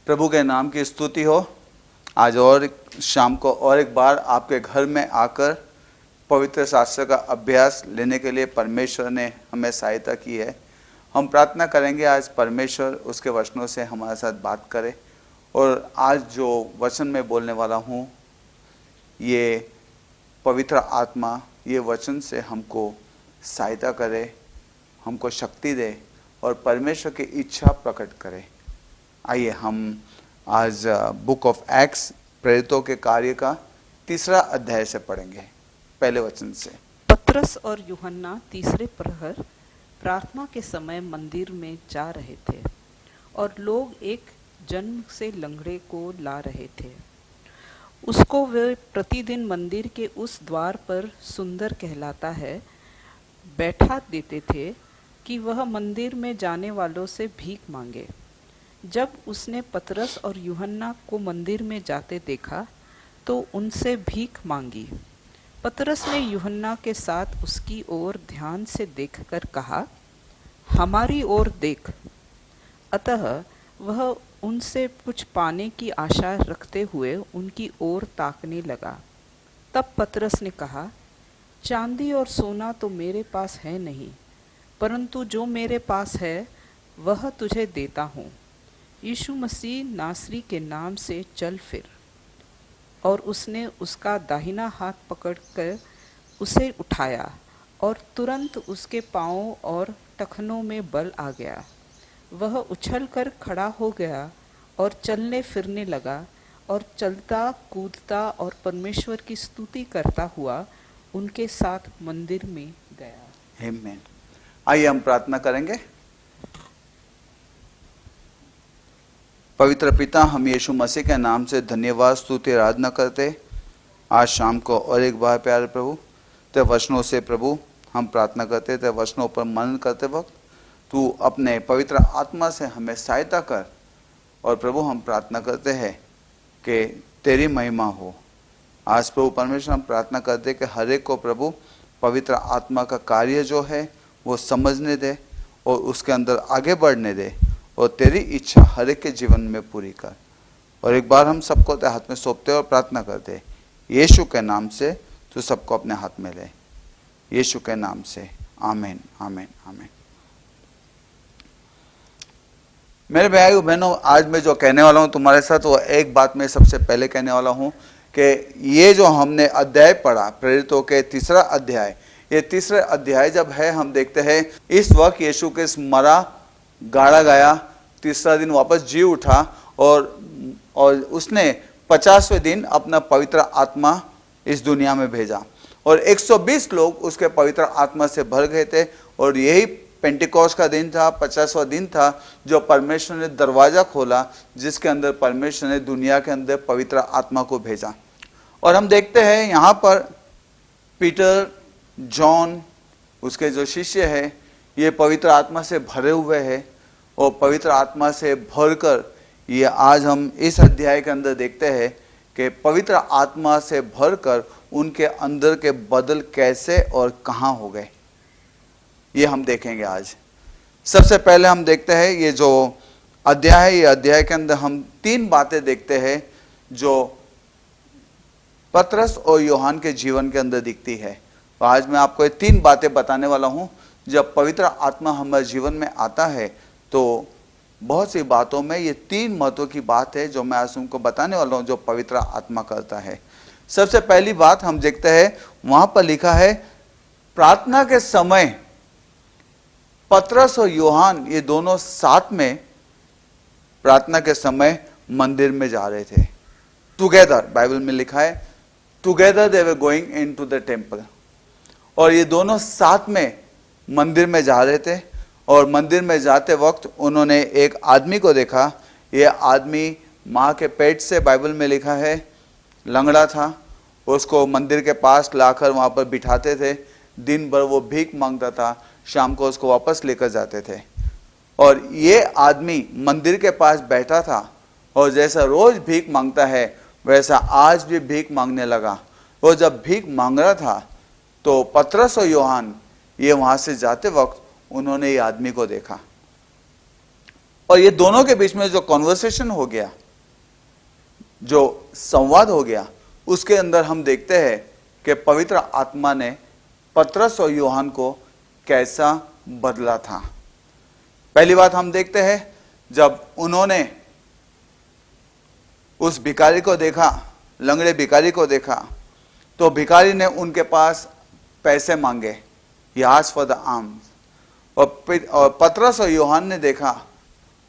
प्रभु के नाम की स्तुति हो। आज और शाम को और एक बार आपके घर में आकर पवित्र शास्त्र का अभ्यास लेने के लिए परमेश्वर ने हमें सहायता की है। हम प्रार्थना करेंगे आज परमेश्वर उसके वचनों से हमारे साथ बात करे और आज जो वचन मैं बोलने वाला हूँ ये पवित्र आत्मा ये वचन से हमको सहायता करे, हमको शक्ति दे और परमेश्वर की इच्छा प्रकट करे। आइए हम आज बुक ऑफ एक्ट्स प्रेरितों के कार्य का 3 अध्याय से पढ़ेंगे, पहले वचन से। पतरस और यूहन्ना तीसरे प्रहर प्रार्थना के समय मंदिर में जा रहे थे और लोग एक जन्म से लंगड़े को ला रहे थे। उसको वे प्रतिदिन मंदिर के उस द्वार पर सुंदर कहलाता है बैठा देते थे कि वह मंदिर में जाने वालों से भीख मांगे। जब उसने पतरस और यूहन्ना को मंदिर में जाते देखा तो उनसे भीख मांगी। पतरस ने यूहन्ना के साथ उसकी ओर ध्यान से देखकर कहा, हमारी ओर देख। अतः वह उनसे कुछ पाने की आशा रखते हुए उनकी ओर ताकने लगा। तब पतरस ने कहा, चांदी और सोना तो मेरे पास है नहीं, परंतु जो मेरे पास है वह तुझे देता हूँ। यीशु मसीह नासरी के नाम से चल फिर। और उसने उसका दाहिना हाथ पकड़कर उसे उठाया और तुरंत उसके पाँवों और टखनों में बल आ गया। वह उछलकर खड़ा हो गया और चलने फिरने लगा और चलता कूदता और परमेश्वर की स्तुति करता हुआ उनके साथ मंदिर में गया। आमीन। आइए हम प्रार्थना करेंगे। पवित्र पिता, हम यीशु मसीह के नाम से धन्यवाद स्तुति आराधना करते आज शाम को और एक बार प्यारे प्रभु तेरे वचनों से प्रभु हम प्रार्थना करते तेरे वचनों पर मनन करते वक्त तू अपने पवित्र आत्मा से हमें सहायता कर। और प्रभु हम प्रार्थना करते हैं कि तेरी महिमा हो। आज प्रभु परमेश्वर हम प्रार्थना करते कि हर एक को प्रभु पवित्र आत्मा का कार्य जो है वो समझने दे और उसके अंदर आगे बढ़ने दे और तेरी इच्छा हर एक के जीवन में पूरी कर। और एक बार हम सबको तेरे हाथ में सौंपते और प्रार्थना करते यीशु के नाम से तू सबको अपने हाथ में ले, यीशु के नाम से। आमीन आमीन आमीन। मेरे भाइयों बहनों, आज मैं जो कहने वाला हूँ तुम्हारे साथ वो एक बात मैं सबसे पहले कहने वाला हूँ कि ये जो हमने अध्याय पढ़ा प्रेरितों के 3 अध्याय, ये 3 अध्याय जब है हम देखते हैं इस वक्त यीशु के मरा गाड़ा गया, 3रा दिन वापस जी उठा और उसने 50वें दिन अपना पवित्र आत्मा इस दुनिया में भेजा और 120 लोग उसके पवित्र आत्मा से भर गए थे। और यही पेंटिकॉस्ट का दिन था, 50वां दिन था जो परमेश्वर ने दरवाज़ा खोला जिसके अंदर परमेश्वर ने दुनिया के अंदर पवित्र आत्मा को भेजा। और हम देखते हैं यहाँ पर पीटर, जॉन, उसके जो शिष्य है ये पवित्र आत्मा से भरे हुए हैं और पवित्र आत्मा से भरकर ये आज हम इस अध्याय के अंदर देखते हैं कि पवित्र आत्मा से भरकर उनके अंदर के बदल कैसे और कहाँ हो गए, ये हम देखेंगे आज। सबसे पहले हम देखते हैं ये जो अध्याय है, ये अध्याय के अंदर हम 3 बातें देखते हैं जो पतरस और यूहन्ना के जीवन के अंदर दिखती है। तो आज मैं आपको ये 3 बातें बताने वाला हूँ। जब पवित्र आत्मा हमारे जीवन में आता है तो बहुत सी बातों में ये 3 महत्व की बात है जो मैं आज तुमको बताने वाला हूँ जो पवित्र आत्मा करता है। सबसे पहली बात हम देखते हैं वहां पर लिखा है प्रार्थना के समय पतरस और यूहन्ना ये दोनों साथ में प्रार्थना के समय मंदिर में जा रहे थे। टुगेदर, बाइबल में लिखा है together they were going into the temple. और ये दोनों साथ में मंदिर में जा रहे थे और मंदिर में जाते वक्त उन्होंने एक आदमी को देखा। ये आदमी माँ के पेट से, बाइबल में लिखा है, लंगड़ा था। उसको मंदिर के पास लाकर वहाँ पर बिठाते थे। दिन भर वो भीख मांगता था, शाम को उसको वापस लेकर जाते थे। और ये आदमी मंदिर के पास बैठा था और जैसा रोज भीख मांगता है वैसा आज भी भीख मांगने लगा। वो जब भीख मांग रहा था तो पतरस और यूहन्ना ये वहाँ से जाते वक्त उन्होंने ये आदमी को देखा। और ये दोनों के बीच में जो कॉन्वर्सेशन हो गया, जो संवाद हो गया, उसके अंदर हम देखते हैं कि पवित्र आत्मा ने पतरस और यूहन्ना को कैसा बदला था। पहली बात हम देखते हैं, जब उन्होंने उस भिखारी को देखा, लंगड़े भिखारी को देखा, तो भिखारी ने उनके पास पैसे मांगे, he asked for the alms। और पतरस और यूहन्ना ने देखा,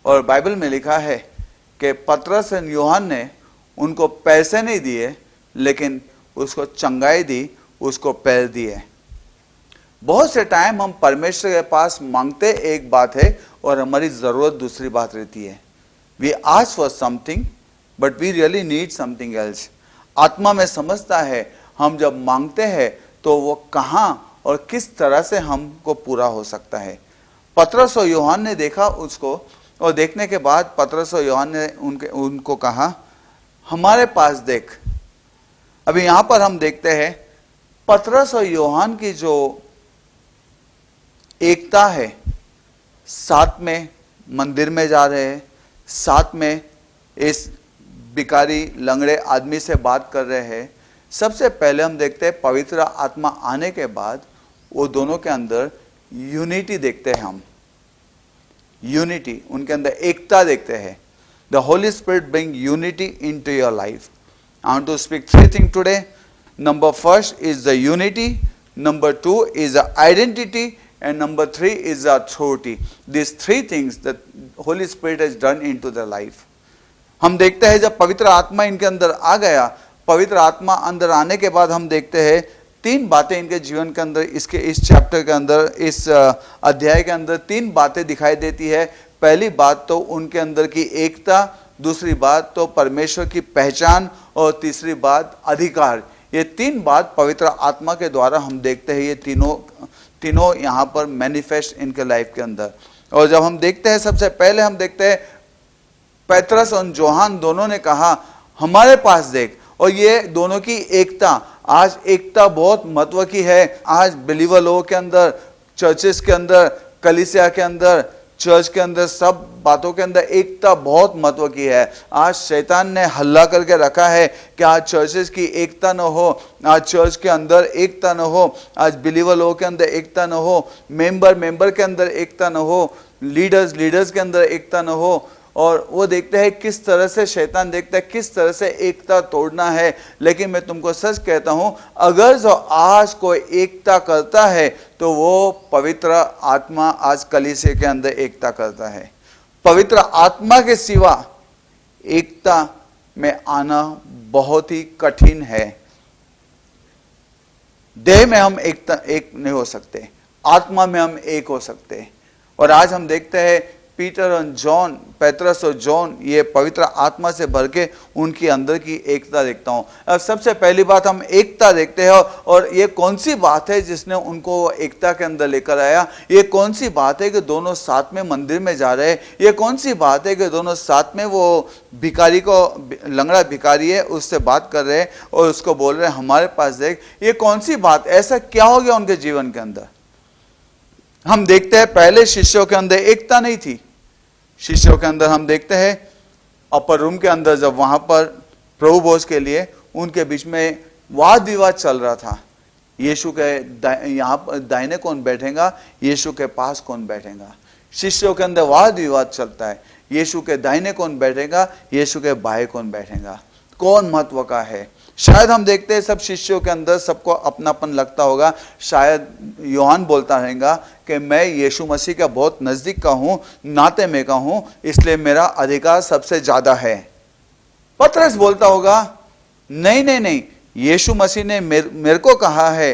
और बाइबल में लिखा है कि पतरस और यूहन्ना ने उनको पैसे नहीं दिए, लेकिन उसको चंगाई दी, उसको पैर दिए। बहुत से टाइम हम परमेश्वर के पास मांगते एक बात है और हमारी जरूरत दूसरी बात रहती है। We ask for something but we really need something else. आत्मा में समझता है, हम जब मांगते हैं तो वो कहाँ और किस तरह से हमको पूरा हो सकता है। पतरस और यूहन्ना ने देखा उसको, और देखने के बाद पतरस और यूहन्ना ने उनको कहा, हमारे पास देख। अभी यहां पर हम देखते हैं पतरस और यूहन्ना की जो एकता है, साथ में मंदिर में जा रहे हैं, साथ में इस भिखारी लंगड़े आदमी से बात कर रहे हैं। सबसे पहले हम देखते हैं पवित्र आत्मा आने के बाद वो दोनों के अंदर यूनिटी देखते हैं हम। यूनिटी, उनके अंदर एकता देखते हैं। The holy spirit bring unity into your life. I want to speak three things today. Number first is the unity, number two is the identity, and number three is the authority. These three things that Holy Spirit has done into their life. हम देखते हैं जब पवित्र आत्मा इनके अंदर आ गया, पवित्र आत्मा अंदर आने के बाद हम देखते हैं तीन बातें इनके जीवन के अंदर, इसके इस चैप्टर के अंदर, इस अध्याय के अंदर तीन बातें दिखाई देती है। पहली बात तो उनके अंदर की एकता, दूसरी बात तो परमेश्वर की पहचान, और तीसरी बात अधिकार। ये तीन बात पवित्र आत्मा के द्वारा हम देखते हैं, ये तीनों यहाँ पर मैनिफेस्ट इनके लाइफ के अंदर। और जब हम देखते हैं, सबसे पहले हम देखते हैं पतरस और यूहन्ना दोनों ने कहा, हमारे पास देख। और ये दोनों की एकता, आज एकता बहुत महत्व की है। आज बिलीवर लोगों के अंदर, चर्चेस के अंदर, कलीसिया के अंदर, चर्च के अंदर, सब बातों के अंदर एकता बहुत महत्व की है। आज शैतान ने हल्ला करके रखा है कि आज चर्चेस की एकता न हो, आज चर्च के अंदर एकता न हो, आज बिलीवर लोगों के अंदर एकता न हो, मेंबर के अंदर एकता न हो, लीडर्स के अंदर एकता न हो। और वो देखते हैं किस तरह से शैतान देखता है किस तरह से एकता तोड़ना है। लेकिन मैं तुमको सच कहता हूं, अगर जो आज कोई एकता करता है तो वो पवित्र आत्मा आज कलीसिया के अंदर एकता करता है। पवित्र आत्मा के सिवा एकता में आना बहुत ही कठिन है। देह में हम एक नहीं हो सकते, आत्मा में हम एक हो सकते। और आज हम देखते हैं पीटर और जॉन, पेत्रस और जॉन, ये पवित्र आत्मा से भर के उनकी अंदर की एकता देखता हूँ। अब सबसे पहली बात हम एकता देखते हैं, और ये कौन सी बात है जिसने उनको एकता के अंदर लेकर आया। ये कौन सी बात है कि दोनों साथ में मंदिर में जा रहे हैं। ये कौन सी बात है कि दोनों साथ में वो भिखारी को, लंगड़ा भिखारी है, उससे बात कर रहे हैं और उसको बोल रहे हैं हमारे पास देख। ये कौन सी बात, ऐसा क्या हो गया उनके जीवन के अंदर। हम देखते हैं पहले शिष्यों के अंदर एकता नहीं थी। शिष्यों के अंदर हम देखते हैं अपर रूम के अंदर, जब वहां पर प्रभु भोज के लिए उनके बीच में वाद विवाद चल रहा था, यीशु के यहाँ पर दाहिने कौन बैठेगा, यीशु के पास कौन बैठेगा। शिष्यों के अंदर वाद विवाद चलता है, यीशु के दाहिने कौन बैठेगा, यीशु के बाएं कौन बैठेगा, कौन महत्व का है। शायद हम देखते हैं सब शिष्यों के अंदर सबको अपनापन लगता होगा। शायद यूहन्ना बोलता रहेगा कि मैं यीशु मसीह का बहुत नजदीक का हूं, नाते में का हूं, इसलिए मेरा अधिकार सबसे ज्यादा है। पतरस बोलता होगा नहीं नहीं नहीं, यीशु मसीह ने मेरे को कहा है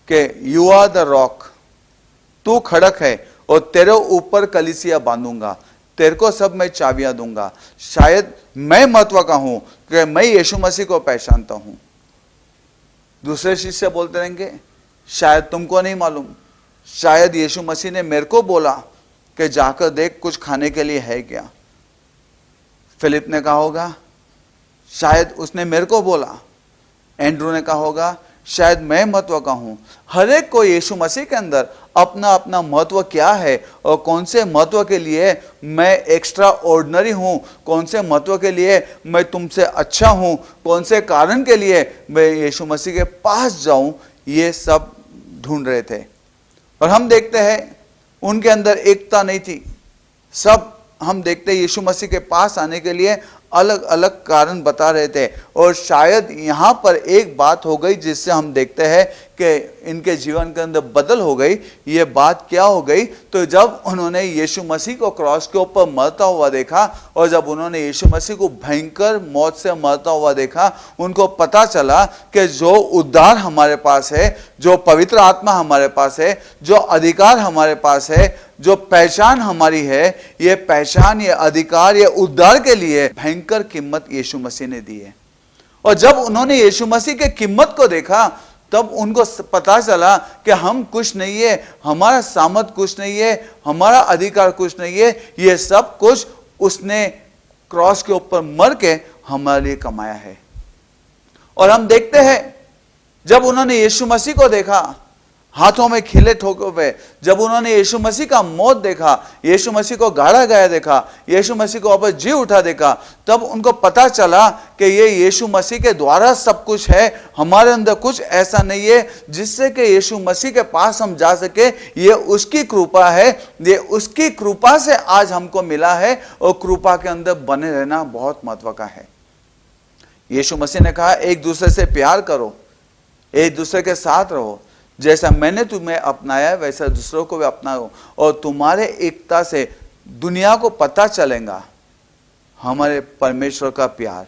कि यू आर द रॉक, तू खड़क है और तेरे ऊपर कलीसिया बांधूंगा, तेरे को सब मैं चाबियां दूंगा। शायद मैं महत्व का हूं कि मैं यीशु मसीह को पहचानता हूं। दूसरे शिष्य बोलते रहेंगे शायद तुमको नहीं मालूम, शायद यीशु मसीह ने मेरे को बोला कि जाकर देख कुछ खाने के लिए है क्या। फिलिप ने कहा होगा शायद उसने मेरे को बोला। एंड्रू ने कहा होगा शायद मैं महत्व का हूं। हर एक को यीशु मसीह के अंदर अपना अपना महत्व क्या है और कौन से महत्व के लिए मैं एक्स्ट्रा ऑर्डिनरी हूँ, कौन से महत्व के लिए मैं तुमसे अच्छा हूँ, कौन से कारण के लिए मैं यीशु मसीह के पास जाऊँ, ये सब ढूंढ रहे थे। और हम देखते हैं उनके अंदर एकता नहीं थी। सब हम देखते हैं यीशु मसीह के पास आने के लिए अलग अलग कारण बता रहे थे। और शायद यहाँ पर एक बात हो गई जिससे हम देखते हैं कि इनके जीवन के अंदर बदल हो गई। ये बात क्या हो गई? तो जब उन्होंने यीशु मसीह को क्रॉस के ऊपर मरता हुआ देखा और जब उन्होंने यीशु मसीह को भयंकर मौत से मरता हुआ देखा, उनको पता चला कि जो उद्धार हमारे पास है, जो पवित्र आत्मा हमारे पास है, जो अधिकार हमारे पास है, जो पहचान हमारी है, ये पहचान, ये अधिकार, ये उद्धार के लिए भयंकर कीमत यीशु मसीह ने दी है। और जब उन्होंने यीशु मसीह के कीमत को देखा तब उनको पता चला कि हम कुछ नहीं है, हमारा सामर्थ कुछ नहीं है, हमारा अधिकार कुछ नहीं है, ये सब कुछ उसने क्रॉस के ऊपर मर के हमारे लिए कमाया है। और हम देखते हैं जब उन्होंने यीशु मसीह को देखा हाथों में खिले ठोके हुए, जब उन्होंने यीशु मसीह का मौत देखा, यीशु मसीह को गाड़ा गया देखा, यीशु मसीह को वापस जी उठा देखा, तब उनको पता चला कि ये यीशु मसीह के द्वारा सब कुछ है, हमारे अंदर कुछ ऐसा नहीं है जिससे कि यीशु मसीह के पास हम जा सके। ये उसकी कृपा है, ये उसकी कृपा से आज हमको मिला है और कृपा के अंदर बने रहना बहुत महत्व का है। यीशु मसीह ने कहा एक दूसरे से प्यार करो, एक दूसरे के साथ रहो, जैसा मैंने तुम्हें अपनाया वैसा दूसरों को भी अपनाओ, और तुम्हारे एकता से दुनिया को पता चलेगा हमारे परमेश्वर का प्यार।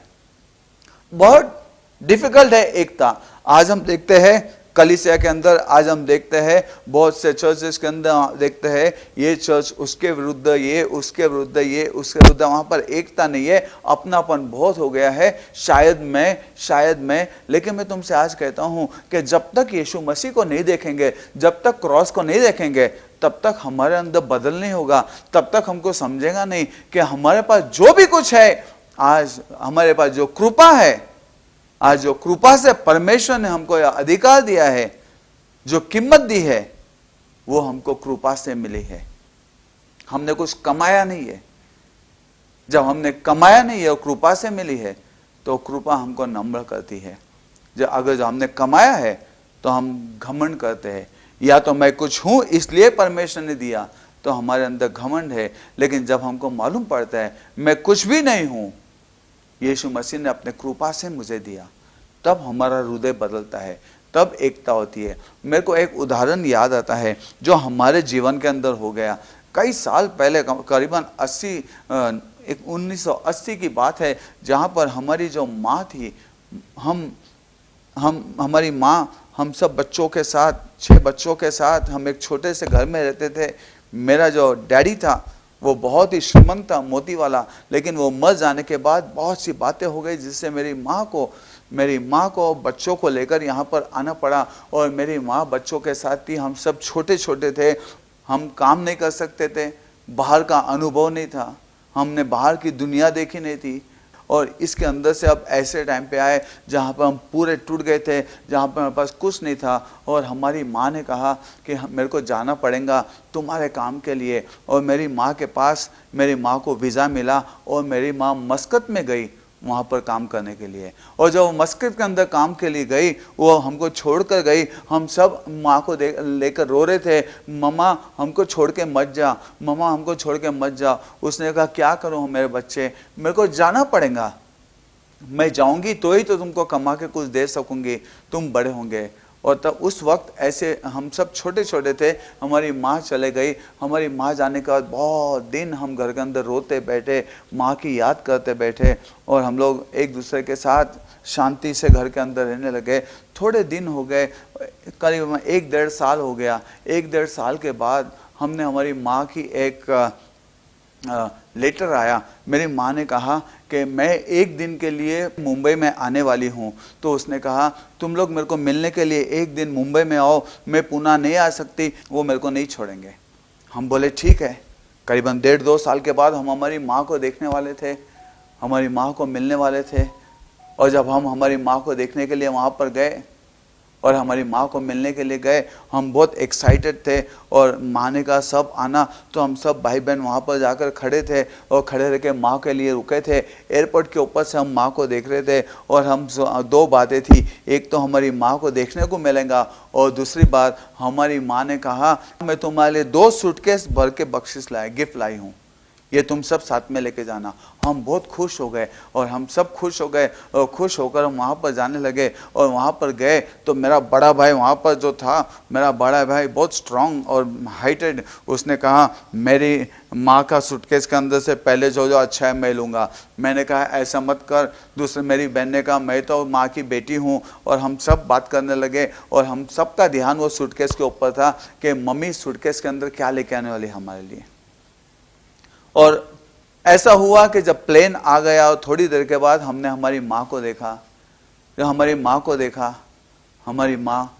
बहुत डिफिकल्ट है एकता। आज हम देखते हैं कलीसिया के अंदर, आज हम देखते हैं बहुत से चर्चेस के अंदर देखते हैं ये चर्च उसके विरुद्ध, ये उसके विरुद्ध, ये उसके विरुद्ध, वहाँ पर एकता नहीं है, अपनापन बहुत हो गया है, शायद मैं। लेकिन मैं तुमसे आज कहता हूँ कि जब तक यीशु मसीह को नहीं देखेंगे, जब तक क्रॉस को नहीं देखेंगे, तब तक हमारे अंदर बदल नहीं होगा, तब तक हमको समझेगा नहीं कि हमारे पास जो भी कुछ है, आज हमारे पास जो कृपा है, आज जो कृपा से परमेश्वर ने हमको यह अधिकार दिया है, जो कीमत दी है, वो हमको कृपा से मिली है। हमने कुछ कमाया नहीं है। जब हमने कमाया नहीं है और कृपा से मिली है, तो कृपा हमको नम्र करती है। अगर जो हमने कमाया है तो हम घमंड करते हैं, या तो मैं कुछ हूं इसलिए परमेश्वर ने दिया, तो हमारे अंदर घमंड है। लेकिन जब हमको मालूम पड़ता है मैं कुछ भी नहीं हूं, यीशु मसीह ने अपने कृपा से मुझे दिया, तब हमारा हृदय बदलता है, तब एकता होती है। मेरे को एक उदाहरण याद आता है जो हमारे जीवन के अंदर हो गया कई साल पहले, करीबन 1980 की बात है, जहाँ पर हमारी जो माँ थी, हमारी माँ, हम सब बच्चों के साथ, 6 बच्चों के साथ हम एक छोटे से घर में रहते थे। मेरा जो डैडी था वो बहुत ही श्रीमंत था, मोती वाला, लेकिन वो मर जाने के बाद बहुत सी बातें हो गई जिससे मेरी माँ को बच्चों को लेकर यहाँ पर आना पड़ा। और मेरी माँ बच्चों के साथ थी, हम सब छोटे छोटे थे, हम काम नहीं कर सकते थे, बाहर का अनुभव नहीं था, हमने बाहर की दुनिया देखी नहीं थी। और इसके अंदर से अब ऐसे टाइम पे आए जहाँ पर हम पूरे टूट गए थे, जहाँ पर हमारे पास कुछ नहीं था। और हमारी माँ ने कहा कि मेरे को जाना पड़ेगा तुम्हारे काम के लिए। और मेरी माँ के पास, मेरी माँ को वीज़ा मिला और मेरी माँ मस्कत में गई वहाँ पर काम करने के लिए। और जब वो मस्कत के अंदर काम के लिए गई, वो हमको छोड़ कर गई। हम सब माँ को लेकर रो रहे थे, मम्मा हमको छोड़ के मत जा, मम्मा हमको छोड़ के मत जा। उसने कहा क्या करूँ मेरे बच्चे, मेरे को जाना पड़ेगा, मैं जाऊँगी तो ही तो तुमको कमा के कुछ दे सकूँगी, तुम बड़े होंगे। और तब उस वक्त ऐसे हम सब छोटे छोटे थे, हमारी माँ चले गई। हमारी माँ जाने के बाद बहुत दिन हम घर के अंदर रोते बैठे, माँ की याद करते बैठे, और हम लोग एक दूसरे के साथ शांति से घर के अंदर रहने लगे। थोड़े दिन हो गए, करीब 1-1.5 साल हो गया। 1-1.5 साल के बाद हमने हमारी माँ की एक लेटर आया। मेरी माँ ने कहा कि मैं एक दिन के लिए मुंबई में आने वाली हूँ। तो उसने कहा तुम लोग मेरे को मिलने के लिए एक दिन मुंबई में आओ, मैं पुणे नहीं आ सकती, वो मेरे को नहीं छोड़ेंगे। हम बोले ठीक है। करीबन 1.5-2 साल के बाद हम हमारी माँ को देखने वाले थे, हमारी माँ को मिलने वाले थे। और जब हम हमारी माँ को देखने के लिए वहाँ पर गए और हमारी माँ को मिलने के लिए गए। हम बहुत एक्साइटेड थे और माँ ने कहा सब आना, तो हम सब भाई बहन वहाँ पर जाकर खड़े थे और खड़े रह के माँ के लिए रुके थे। एयरपोर्ट के ऊपर से हम माँ को देख रहे थे और हम दो बातें थी, एक तो हमारी माँ को देखने को मिलेगा और दूसरी बात हमारी माँ ने कहा मैं तुम्हारे लिए 2 सूटकेस भर के बख्शिश गिफ्ट लाई हूँ, ये तुम सब साथ में लेके जाना। हम बहुत खुश हो गए और हम सब खुश हो गए और खुश होकर हम वहाँ पर जाने लगे। और वहाँ पर गए तो मेरा बड़ा भाई वहाँ पर जो था, मेरा बड़ा भाई बहुत स्ट्रांग और हाइटेड, उसने कहा मेरी माँ का सूटकेस के अंदर से पहले जो जो अच्छा है मैं लूँगा। मैंने कहा ऐसा मत कर। दूसरे मेरी बहन ने कहा मैं तो माँ की बेटी हूँ। और हम सब बात करने लगे और हम सब का ध्यान वो सूटकेस के ऊपर था कि मम्मी सूटकेस के अंदर क्या लेके आने वाली हमारे लिए। और ऐसा हुआ कि जब प्लेन आ गया और थोड़ी देर के बाद हमने हमारी माँ को देखा। जब हमारी माँ को देखा, हमारी माँ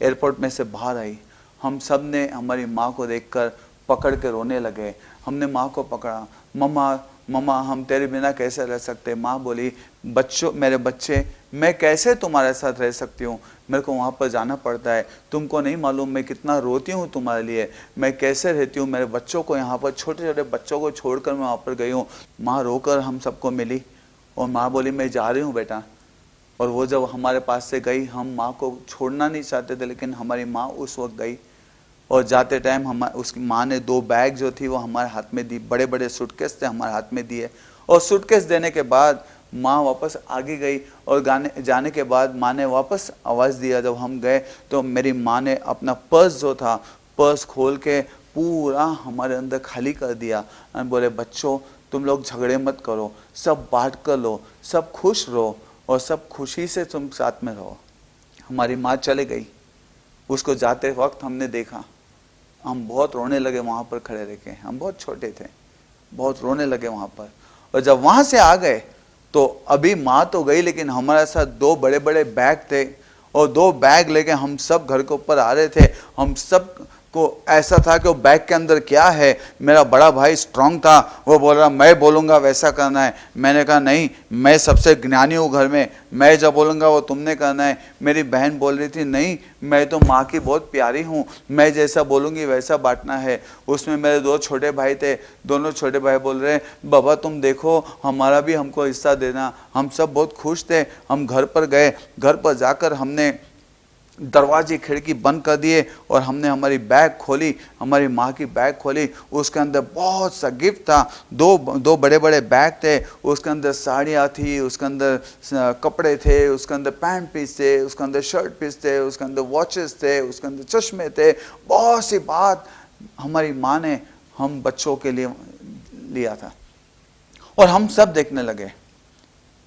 एयरपोर्ट में से बाहर आई। हम सब ने हमारी माँ को देखकर पकड़ के रोने लगे। हमने माँ को पकड़ा, मम्मा मम्मा हम तेरे बिना कैसे रह सकते। माँ बोली बच्चों, मेरे बच्चे, मैं कैसे तुम्हारे साथ रह सकती हूँ, मेरे को वहाँ पर जाना पड़ता है, तुमको नहीं मालूम मैं कितना रोती हूँ तुम्हारे लिए, मैं कैसे रहती हूँ, मेरे बच्चों को यहाँ पर, छोटे छोटे बच्चों को छोड़कर मैं वहाँ पर गई हूँ। माँ रोकर हम सबको मिली और माँ बोली मैं जा रही हूँ बेटा। और वो जब हमारे पास से गई, हम माँ को छोड़ना नहीं चाहते थे, लेकिन हमारी माँ उस वक्त गई। और जाते टाइम हम उसकी माँ ने 2 बैग जो थी वो हमारे हाथ में दी, बड़े बड़े सूटकेस थे हमारे हाथ में दिए। और सूटकेस देने के बाद माँ वापस आगे गई और जाने के बाद माँ ने वापस आवाज़ दिया। जब हम गए तो मेरी माँ ने अपना पर्स जो था, पर्स खोल के पूरा हमारे अंदर खाली कर दिया और बोले बच्चों तुम लोग झगड़े मत करो, सब बांट कर लो, सब खुश रहो और सब खुशी से तुम साथ में रहो। हमारी माँ चले गई। उसको जाते वक्त हमने देखा, हम बहुत रोने लगे वहाँ पर खड़े रह के। हम बहुत छोटे थे, बहुत रोने लगे वहाँ पर। और जब वहाँ से आ गए तो अभी माँ तो गई, लेकिन हमारे साथ 2 बड़े बड़े बैग थे और 2 बैग लेके हम सब घर के ऊपर आ रहे थे। हम सब को ऐसा था कि वो बैग के अंदर क्या है। मेरा बड़ा भाई स्ट्रांग था, वो बोल रहा मैं बोलूँगा वैसा करना है। मैंने कहा नहीं, मैं सबसे ज्ञानी हूँ घर में, मैं जब बोलूँगा वो तुमने करना है। मेरी बहन बोल रही थी नहीं, मैं तो माँ की बहुत प्यारी हूँ, मैं जैसा बोलूँगी वैसा बांटना है। उसमें मेरे 2 छोटे भाई थे, दोनों छोटे भाई बोल रहे बाबा तुम देखो हमारा भी हमको हिस्सा देना। हम सब बहुत खुश थे। हम घर पर गए, घर पर जाकर हमने दरवाजे खिड़की बंद कर दिए और हमने हमारी बैग खोली, हमारी माँ की बैग खोली। उसके अंदर बहुत सा गिफ्ट था। 2 बड़े बड़े बैग थे, उसके अंदर साड़ियाँ थी, उसके अंदर कपड़े थे, उसके अंदर पैंट पीस थे, उसके अंदर शर्ट पीस थे, उसके अंदर वॉचेस थे, उसके अंदर चश्मे थे। बहुत सी बात हमारी माँ ने हम बच्चों के लिए लिया था। और हम सब देखने लगे।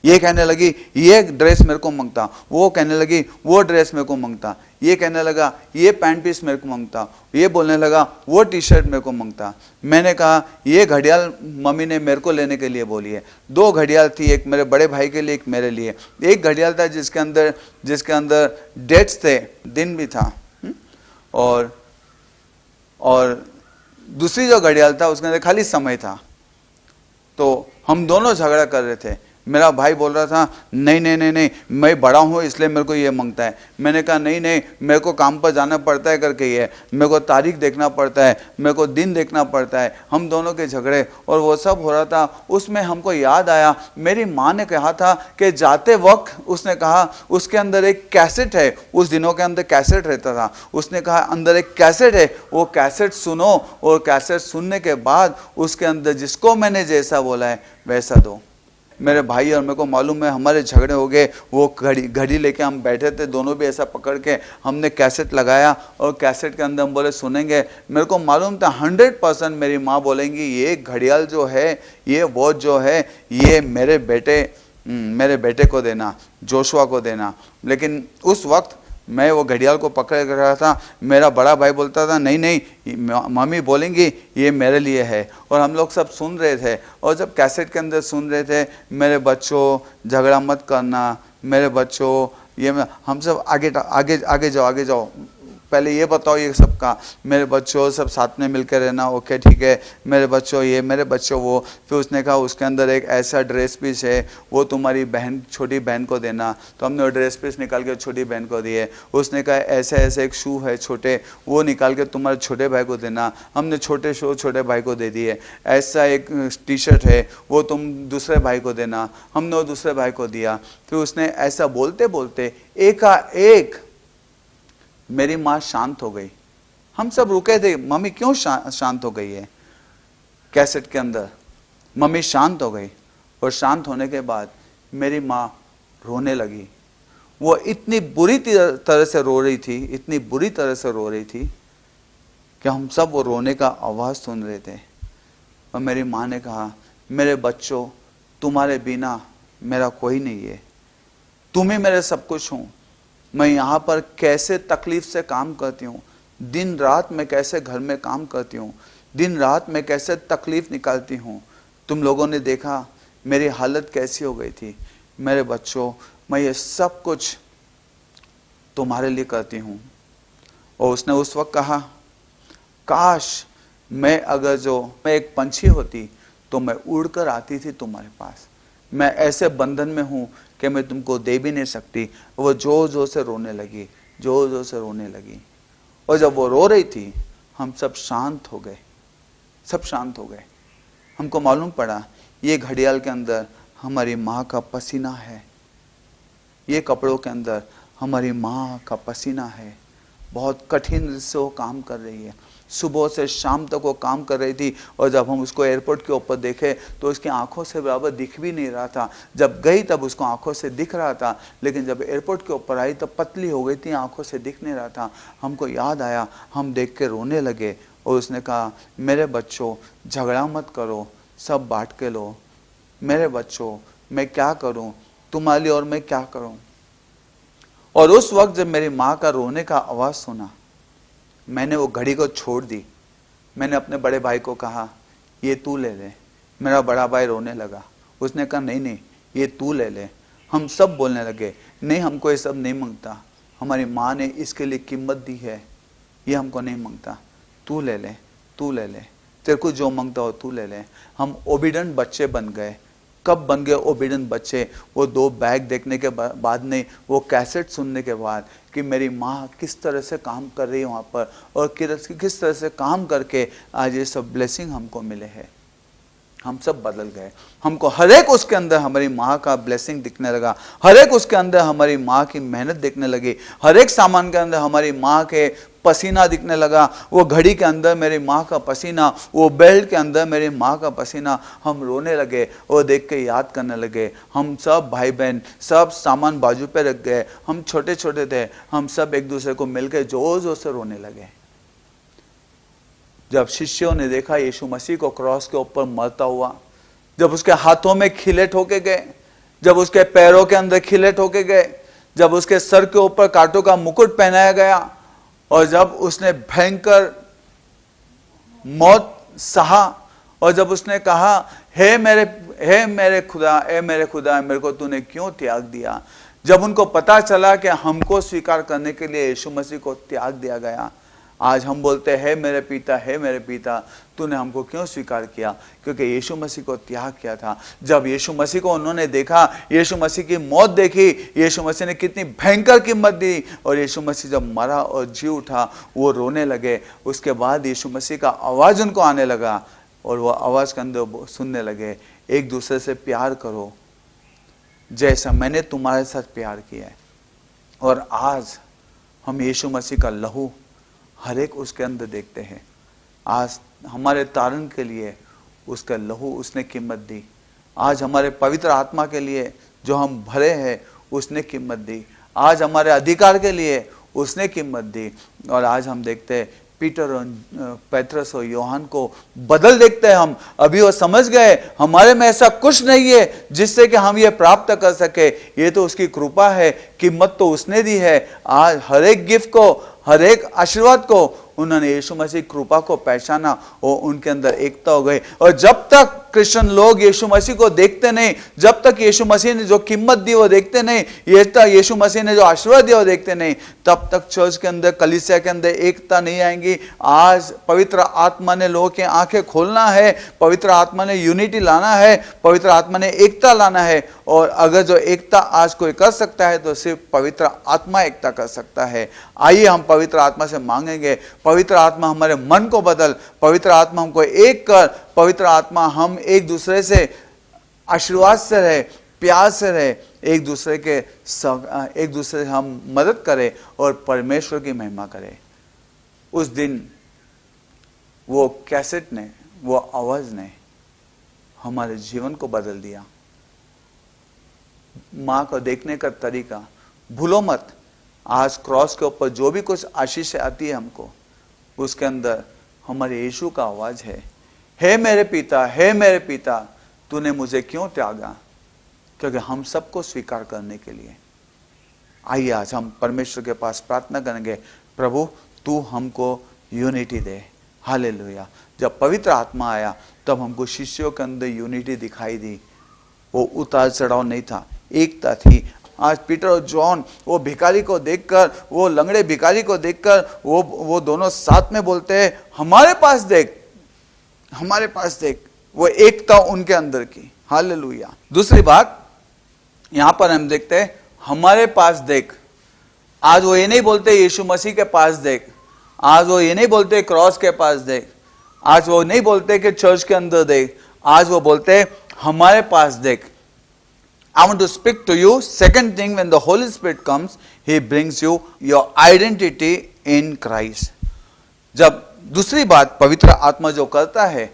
ये कहने लगी ये ड्रेस मेरे को मांगता, वो कहने लगी वो ड्रेस मेरे को मांगता, ये कहने लगा ये पैंट पीस मेरे को मांगता, ये बोलने लगा वो टी शर्ट मेरे को मांगता। मैंने कहा ये घड़ियाल मम्मी ने मेरे को लेने के लिए बोली है। 2 घड़ियाल थी, एक मेरे बड़े भाई के लिए, एक मेरे लिए। एक घड़ियाल था जिसके अंदर डेट्स थे, दिन भी था। और दूसरी जो घड़ियाल था उसके अंदर खाली समय था। तो हम दोनों झगड़ा कर रहे थे। मेरा भाई बोल रहा था नहीं नहीं नहीं नहीं मैं बड़ा हूँ इसलिए मेरे को ये मांगता है। मैंने कहा नहीं नहीं मेरे को काम पर जाना पड़ता है करके ये, मेरे को तारीख देखना पड़ता है, मेरे को दिन देखना पड़ता है। हम दोनों के झगड़े और वो सब हो रहा था। उसमें हमको याद आया मेरी माँ ने कहा था कि जाते वक्त उसने कहा उसके अंदर एक कैसेट है। उस दिनों के अंदर कैसेट रहता था। उसने कहा अंदर एक कैसेट है, वो कैसेट सुनो और कैसेट सुनने के बाद उसके अंदर जिसको मैंने जैसा बोला है वैसा दो। मेरे भाई और मेरे को मालूम है हमारे झगड़े हो गए। वो घड़ी लेके हम बैठे थे, दोनों भी ऐसा पकड़ के हमने कैसेट लगाया और कैसेट के अंदर हम बोले सुनेंगे। मेरे को मालूम था 100% मेरी माँ बोलेंगी ये घड़ियाल जो है, ये वॉच जो है, ये मेरे बेटे को देना, जोशुआ को देना। लेकिन उस वक्त मैं वो घड़ियाल को पकड़ रहा था। मेरा बड़ा भाई बोलता था नहीं नहीं मम्मी बोलेंगी ये मेरे लिए है। और हम लोग सब सुन रहे थे। और जब कैसेट के अंदर सुन रहे थे मेरे बच्चों झगड़ा मत करना, मेरे बच्चों ये हम सब आगे जाओ पहले ये बताओ ये सब का, मेरे बच्चों सब साथ में मिलकर रहना, ओके ठीक है, मेरे बच्चों ये, मेरे बच्चों वो। फिर उसने कहा उसके अंदर एक ऐसा ड्रेस पीस है, वो तुम्हारी बहन, छोटी बहन को देना। तो हमने वो ड्रेस पीस निकाल के छोटी बहन को दिए। उसने कहा ऐसे ऐसे एक शू है छोटे, वो निकाल के तुम्हारे छोटे भाई को देना। हमने छोटे शू छोटे भाई को दे दिए। ऐसा एक टी शर्ट है, वो तुम दूसरे भाई को देना। हमने वो दूसरे भाई को दिया। फिर उसने ऐसा बोलते बोलते एकाएक मेरी माँ शांत हो गई। हम सब रुके थे, मम्मी क्यों शांत हो गई है? कैसेट के अंदर मम्मी शांत हो गई, और शांत होने के बाद मेरी माँ रोने लगी। वो इतनी बुरी तरह से रो रही थी, इतनी बुरी तरह से रो रही थी कि हम सब वो रोने का आवाज़ सुन रहे थे। और मेरी माँ ने कहा, मेरे बच्चों, तुम्हारे बिना मेरा कोई नहीं है, तुम ही मेरे सब कुछ हो। मैं यहाँ पर कैसे तकलीफ से काम करती हूँ, दिन रात मैं कैसे घर में काम करती हूँ, दिन रात मैं कैसे तकलीफ निकालती हूँ। तुम लोगों ने देखा मेरी हालत कैसी हो गई थी। मेरे बच्चों, मैं ये सब कुछ तुम्हारे लिए करती हूँ। और उसने उस वक्त कहा, काश मैं एक पंछी होती तो मैं उड़कर आती थी तुम्हारे पास। मैं ऐसे बंधन में हूँ कि मैं तुमको दे भी नहीं सकती। वो जोर जोर से रोने लगी, जोर जोर से रोने लगी। और जब वो रो रही थी, हम सब शांत हो गए, सब शांत हो गए। हमको मालूम पड़ा ये घड़ियाल के अंदर हमारी माँ का पसीना है, ये कपड़ों के अंदर हमारी माँ का पसीना है। बहुत कठिन से वो काम कर रही है, सुबह से शाम तक वो काम कर रही थी। और जब हम उसको एयरपोर्ट के ऊपर देखे तो उसकी आंखों से बराबर दिख भी नहीं रहा था। जब गई तब उसको आंखों से दिख रहा था, लेकिन जब एयरपोर्ट के ऊपर आई तब पतली हो गई थी, आंखों से दिख नहीं रहा था। हमको याद आया, हम देख के रोने लगे। और उसने कहा, मेरे बच्चों झगड़ा मत करो, सब बांट के लो। मेरे बच्चों, मैं क्या करूं तुम्हारे लिए, और मैं क्या करूं। और उस वक्त जब मेरी माँ का रोने का आवाज़ सुना, मैंने वो घड़ी को छोड़ दी। मैंने अपने बड़े भाई को कहा, ये तू ले ले। मेरा बड़ा भाई रोने लगा। उसने कहा, नहीं नहीं, ये तू ले ले। हम सब बोलने लगे, नहीं हमको ये सब नहीं मांगता, हमारी माँ ने इसके लिए कीमत दी है, ये हमको नहीं मांगता, तू ले ले, तू ले ले, तेरे को जो मांगता हो तू ले ले। हम ओबीडेंट बच्चे बन गए। कब बन गए ओबीडेंट बच्चे? वो 2 बैग देखने के बाद नहीं, वो कैसेट सुनने के बाद कि मेरी माँ किस तरह से काम कर रही है वहाँ पर, और किस तरह से काम करके आज ये सब ब्लेसिंग हमको मिले हैं। हम सब बदल गए। हमको हर एक उसके अंदर हमारी माँ का ब्लेसिंग दिखने लगा, हर एक उसके अंदर हमारी माँ की मेहनत दिखने लगी, हर एक सामान के अंदर हमारी माँ के पसीना दिखने लगा। वो घड़ी के अंदर मेरी माँ का पसीना, वो बेल्ट के अंदर मेरी माँ का पसीना। हम रोने लगे, वो देख के याद करने लगे। हम सब भाई बहन सब सामान बाजू पे रख गए। हम छोटे छोटे थे, हम सब एक दूसरे को मिलकर जोर जोर से रोने लगे। जब शिष्यों ने देखा यीशु मसीह को क्रॉस के ऊपर मरता हुआ, जब उसके हाथों में खिले ठोके गए, जब उसके पैरों के अंदर खिले ठोके गए, जब उसके सर के ऊपर कांटों का मुकुट पहनाया गया, और जब उसने भयंकर मौत सहा, और जब उसने कहा, हे मेरे खुदा, मेरे को तूने क्यों त्याग दिया। जब उनको पता चला कि हमको स्वीकार करने के लिए यीशु मसीह को त्याग दिया गया, आज हम बोलते हैं, हे मेरे पिता, तूने हमको क्यों स्वीकार किया? क्योंकि यीशु मसीह को त्याग किया था। जब यीशु मसीह को उन्होंने देखा, यीशु मसीह की मौत देखी, यीशु मसीह ने कितनी भयंकर कीमत दी, और यीशु मसीह जब मरा और जी उठा, वो रोने लगे। उसके बाद यीशु मसीह का आवाज़ उनको आने लगा, और वो आवाज़ के अंदर सुनने लगे, एक दूसरे से प्यार करो जैसा मैंने तुम्हारे साथ प्यार किया है। और आज हम यीशु मसीह का लहू हर एक उसके अंदर देखते हैं। आज हमारे तारण के लिए उसका लहू उसने कीमत दी। आज हमारे पवित्र आत्मा के लिए जो हम भरे हैं उसने कीमत दी। आज हमारे अधिकार के लिए उसने कीमत दी। और आज हम देखते हैं पीटर और पेत्रस और योहान को बदल देखते हैं हम। अभी वो समझ गए हमारे में ऐसा कुछ नहीं है जिससे कि हम ये प्राप्त कर सके, ये तो उसकी कृपा है, कीमत तो उसने दी है। आज हर एक गिफ्ट को, हर एक आशीर्वाद को उन्होंने यीशु मसीह कृपा को पहचाना और उनके अंदर एकता हो गई। और जब तक क्रिश्चियन लोग यीशु मसीह को देखते नहीं, जब तक यीशु मसीह ने जो कीमत दी वो देखते नहीं, यीशु मसीह ने जो आशीर्वाद दिया वो देखते नहीं, तब तक चर्च के अंदर, कलीसिया के अंदर एकता नहीं आएंगी। आज पवित्र आत्मा ने लोगों की आंखें खोलना है, पवित्र आत्मा ने यूनिटी लाना है, पवित्र आत्मा ने एकता लाना है। और अगर जो एकता आज कोई कर सकता है तो सिर्फ पवित्र आत्मा एकता कर सकता है। आइए हम पवित्र आत्मा से मांगेंगे, पवित्र आत्मा हमारे मन को बदल, पवित्र आत्मा हमको एक कर, पवित्र आत्मा हम एक दूसरे से आशीर्वाद से रहे, प्यार से रहे, एक दूसरे से हम मदद करें और परमेश्वर की महिमा करें। उस दिन वो कैसेट ने, वो आवाज ने हमारे जीवन को बदल दिया। माँ को देखने का तरीका भूलो मत। आज क्रॉस के ऊपर जो भी कुछ आशीष आती है हमको, उसके अंदर हमारे यीशु का आवाज है, हे मेरे पिता, हे मेरे पिता, तूने मुझे क्यों त्यागा, क्योंकि हम सबको स्वीकार करने के लिए। आइए आज हम परमेश्वर के पास प्रार्थना करेंगे, प्रभु तू हमको यूनिटी दे। हालेलुया। जब पवित्र आत्मा आया तब हमको शिष्यों के अंदर यूनिटी दिखाई दी। वो उतार चढ़ाव नहीं था, एकता थी। आज पीटर और जॉन वो भिखारी को देखकर, वो लंगड़े भिखारी को देखकर वो दोनों साथ में बोलते हैं, हमारे पास देख, हमारे पास देख। वो एकता उनके अंदर की। हालेलुया। दूसरी बात यहां पर हम देखते हैं, हमारे पास देख। आज वो ये नहीं बोलते यीशु मसीह के पास देख, आज वो ये नहीं बोलते क्रॉस के पास देख, आज वो नहीं बोलते कि चर्च के अंदर देख, आज वो बोलते हमारे पास देख। I want to speak to you. Second thing, when the Holy Spirit comes, He brings you your identity in Christ. जब दूसरी बात पवित्र आत्मा जो करता है,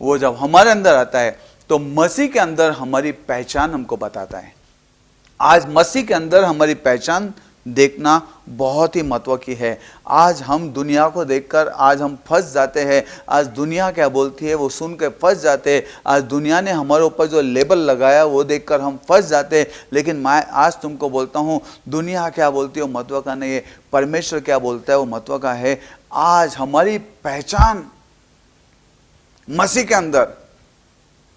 वो जब हमारे अंदर आता है तो मसीह के अंदर हमारी पहचान हमको बताता है। आज मसीह के अंदर हमारी पहचान देखना बहुत ही महत्व की है। आज हम दुनिया को देखकर आज हम फंस जाते हैं। आज दुनिया क्या बोलती है वो सुन के फंस जाते हैं। आज दुनिया ने हमारे ऊपर जो लेबल लगाया वो देखकर हम फंस जाते हैं। लेकिन मैं आज तुमको बोलता हूँ, दुनिया क्या बोलती है वो महत्व का नहीं है, परमेश्वर क्या बोलता है वो महत्व का है। आज हमारी पहचान मसीह के अंदर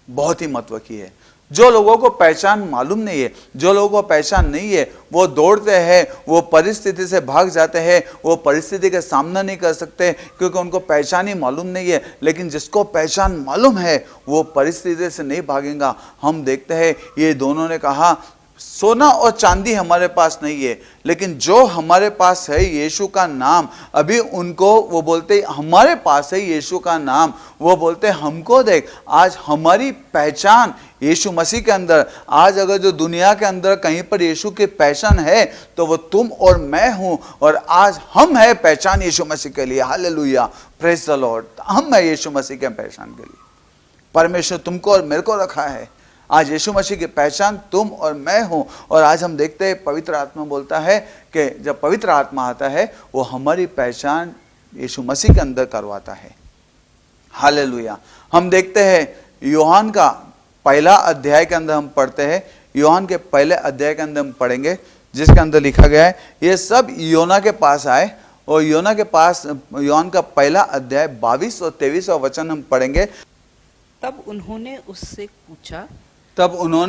बहुत ही महत्व की है। जो लोगों को पहचान मालूम नहीं है, जो लोगों को पहचान नहीं है, वो दौड़ते हैं, वो परिस्थिति से भाग जाते हैं, वो परिस्थिति का सामना नहीं कर सकते क्योंकि उनको पहचान ही मालूम नहीं है। लेकिन जिसको पहचान मालूम है वो परिस्थिति से नहीं भागेगा। हम देखते हैं ये दोनों ने कहा, सोना और चांदी हमारे पास नहीं है, लेकिन जो हमारे पास है यीशु का नाम। अभी उनको वो बोलते हमारे पास है यीशु का नाम, वो बोलते हमको देख। आज हमारी पहचान यीशु मसीह के अंदर। आज अगर जो दुनिया के अंदर कहीं पर यीशु की पहचान है तो वो तुम और मैं हूं, और आज हम है पहचान यीशु मसीह के लिए। Hallelujah, praise the Lord. हम है यीशु मसीह के पहचान के लिए। परमेश्वर तुमको और मेरे को रखा है। आज यीशु मसीह की पहचान तुम और मैं हूं। और आज हम देखते हैं पवित्र आत्मा बोलता है कि जब पवित्र आत्मा आता है वो हमारी पहचान यीशु मसीह के अंदर करवाता है। हालेलुया। हम देखते हैं यूहन्ना का पहला अध्याय के अंदर हम पढ़ते हैं, यूहन्ना के पहले अध्याय के अंदर हम पढ़ेंगे, जिसके अंदर लिखा गया है ये सब योना के पास आए। और योना के पास यूहन्ना का पहला अध्याय 22 और 23 वचन हम पढ़ेंगे। तब उन्होंने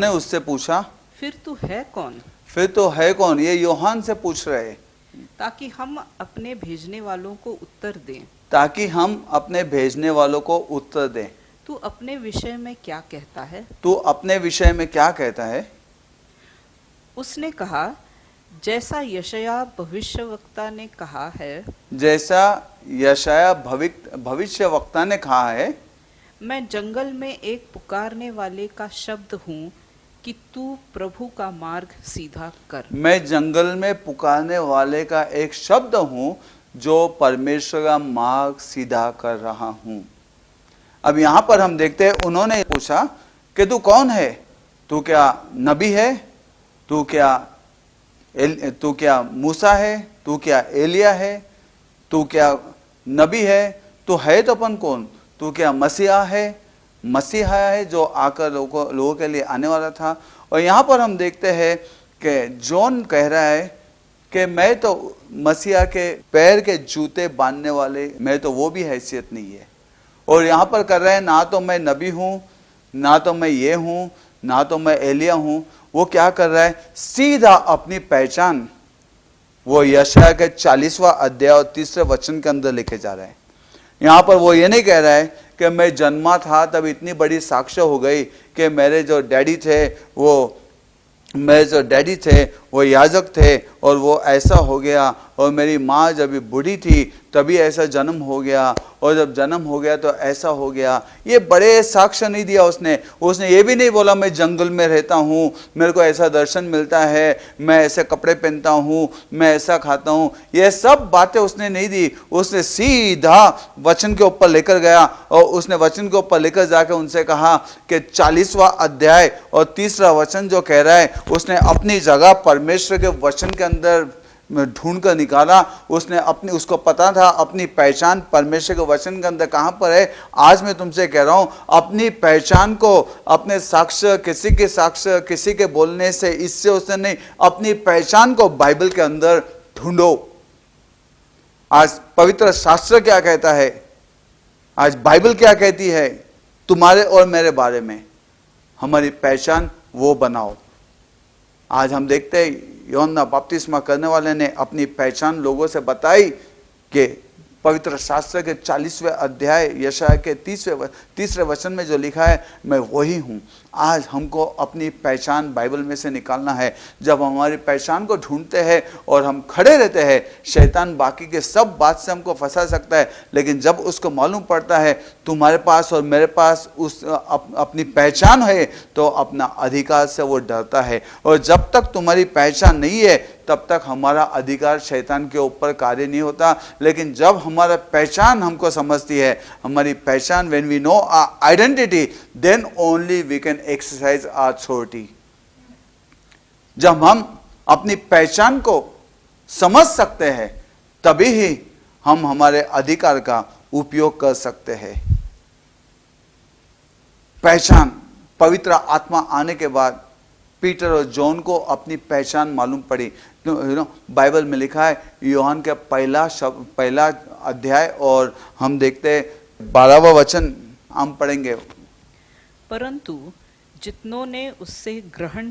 उससे पूछा, फिर तू है कौन? फिर तो है कौन? ये यूहन्ना से पूछ रहे, ताकि हम अपने भेजने वालों को उत्तर दें। ताकि हम अपने भेजने वालों को उत्तर दें। तू अपने विषय में क्या कहता है? तू अपने विषय में क्या कहता है? उसने कहा, जैसा यशायाह भविष्यवक्ता ने कहा है। जैसा यशायाह भविष्यवक्ता ने कहा है, मैं जंगल में एक पुकारने वाले का शब्द हूँ कि तू प्रभु का मार्ग सीधा कर। मैं जंगल में पुकारने वाले का एक शब्द हूँ जो परमेश्वर का मार्ग सीधा कर रहा हूँ। अब यहाँ पर हम देखते हैं उन्होंने पूछा कि तू कौन है? तू क्या नबी है? तू क्या मूसा है? तू क्या एलिया है? तू क्या नबी है? तू है तो अपन कौन? तू क्या मसीहा है जो आकर लोगों के लिए आने वाला था। और यहाँ पर हम देखते हैं कि जॉन कह रहा है कि मैं तो मसीहा के पैर के जूते बांधने वाले, मैं तो वो भी हैसियत नहीं है। और यहाँ पर कर रहे हैं, ना तो मैं नबी हूँ, ना तो मैं ये हूं, ना तो मैं एलिया हूं। वो क्या कर रहा है, सीधा अपनी पहचान वो यशायाह के 40वां अध्याय और 3 वचन के अंदर लेके जा रहा है। यहां पर वो ये नहीं कह रहा है कि मैं जन्मा था तब इतनी बड़ी साक्ष्य हो गई कि मेरे जो डैडी थे वो याजक थे और वो ऐसा हो गया, और मेरी माँ जब बूढ़ी थी तभी ऐसा जन्म हो गया, और जब जन्म हो गया तो ऐसा हो गया। ये बड़े साक्ष्य नहीं दिया उसने ये भी नहीं बोला मैं जंगल में रहता हूँ, मेरे को ऐसा दर्शन मिलता है, मैं ऐसे कपड़े पहनता हूँ, मैं ऐसा खाता हूँ। ये सब बातें उसने नहीं दी। उसने सीधा वचन के ऊपर लेकर गया, और उसने वचन के ऊपर लेकर जाकर उनसे कहा कि 40वां अध्याय और 3 वचन जो कह रहा है, उसने अपनी जगह परमेश्वर के वचन के अंदर ढूंढ कर निकाला। उसको पता था अपनी पहचान परमेश्वर के वचन के अंदर कहां पर है। आज मैं तुमसे कह रहा हूं, अपनी पहचान को अपने साक्ष्य, किसी के बोलने से, इससे उसने नहीं, अपनी पहचान को बाइबल के अंदर ढूंढो। आज पवित्र शास्त्र क्या कहता है, आज बाइबल क्या कहती है तुम्हारे और मेरे बारे में, हमारी पहचान वो बनाओ। आज हम देखते हैं यूहन्ना बपतिस्मा करने वाले ने अपनी पहचान लोगों से बताई कि पवित्र शास्त्र के 40वें अध्याय यशायाह के 30वें वचन में जो लिखा है, मैं वही हूँ। आज हमको अपनी पहचान बाइबल में से निकालना है। जब हम हमारी पहचान को ढूंढते हैं और हम खड़े रहते हैं, शैतान बाकी के सब बात से हमको फंसा सकता है, लेकिन जब उसको मालूम पड़ता है तुम्हारे पास और मेरे पास अपनी पहचान है, तो अपना अधिकार से वो डरता है। और जब तक तुम्हारी पहचान नहीं है तब तक हमारा अधिकार शैतान के ऊपर कार्य नहीं होता। लेकिन जब हमारा पहचान हमको समझती है, हमारी पहचान, when we know our identity, then only we can exercise our authority। जब हम अपनी पहचान को समझ सकते हैं तभी ही हम हमारे अधिकार का उपयोग कर सकते हैं। पहचान, पवित्र आत्मा आने के बाद पीटर और जॉन को अपनी पहचान मालूम पड़ी। बाइबल में लिखा है, यूहन्ना के पहला अध्याय, और हम देखते हैं 12वां वचन हम पढ़ेंगे। परंतु जितनों ने उसे ग्रहण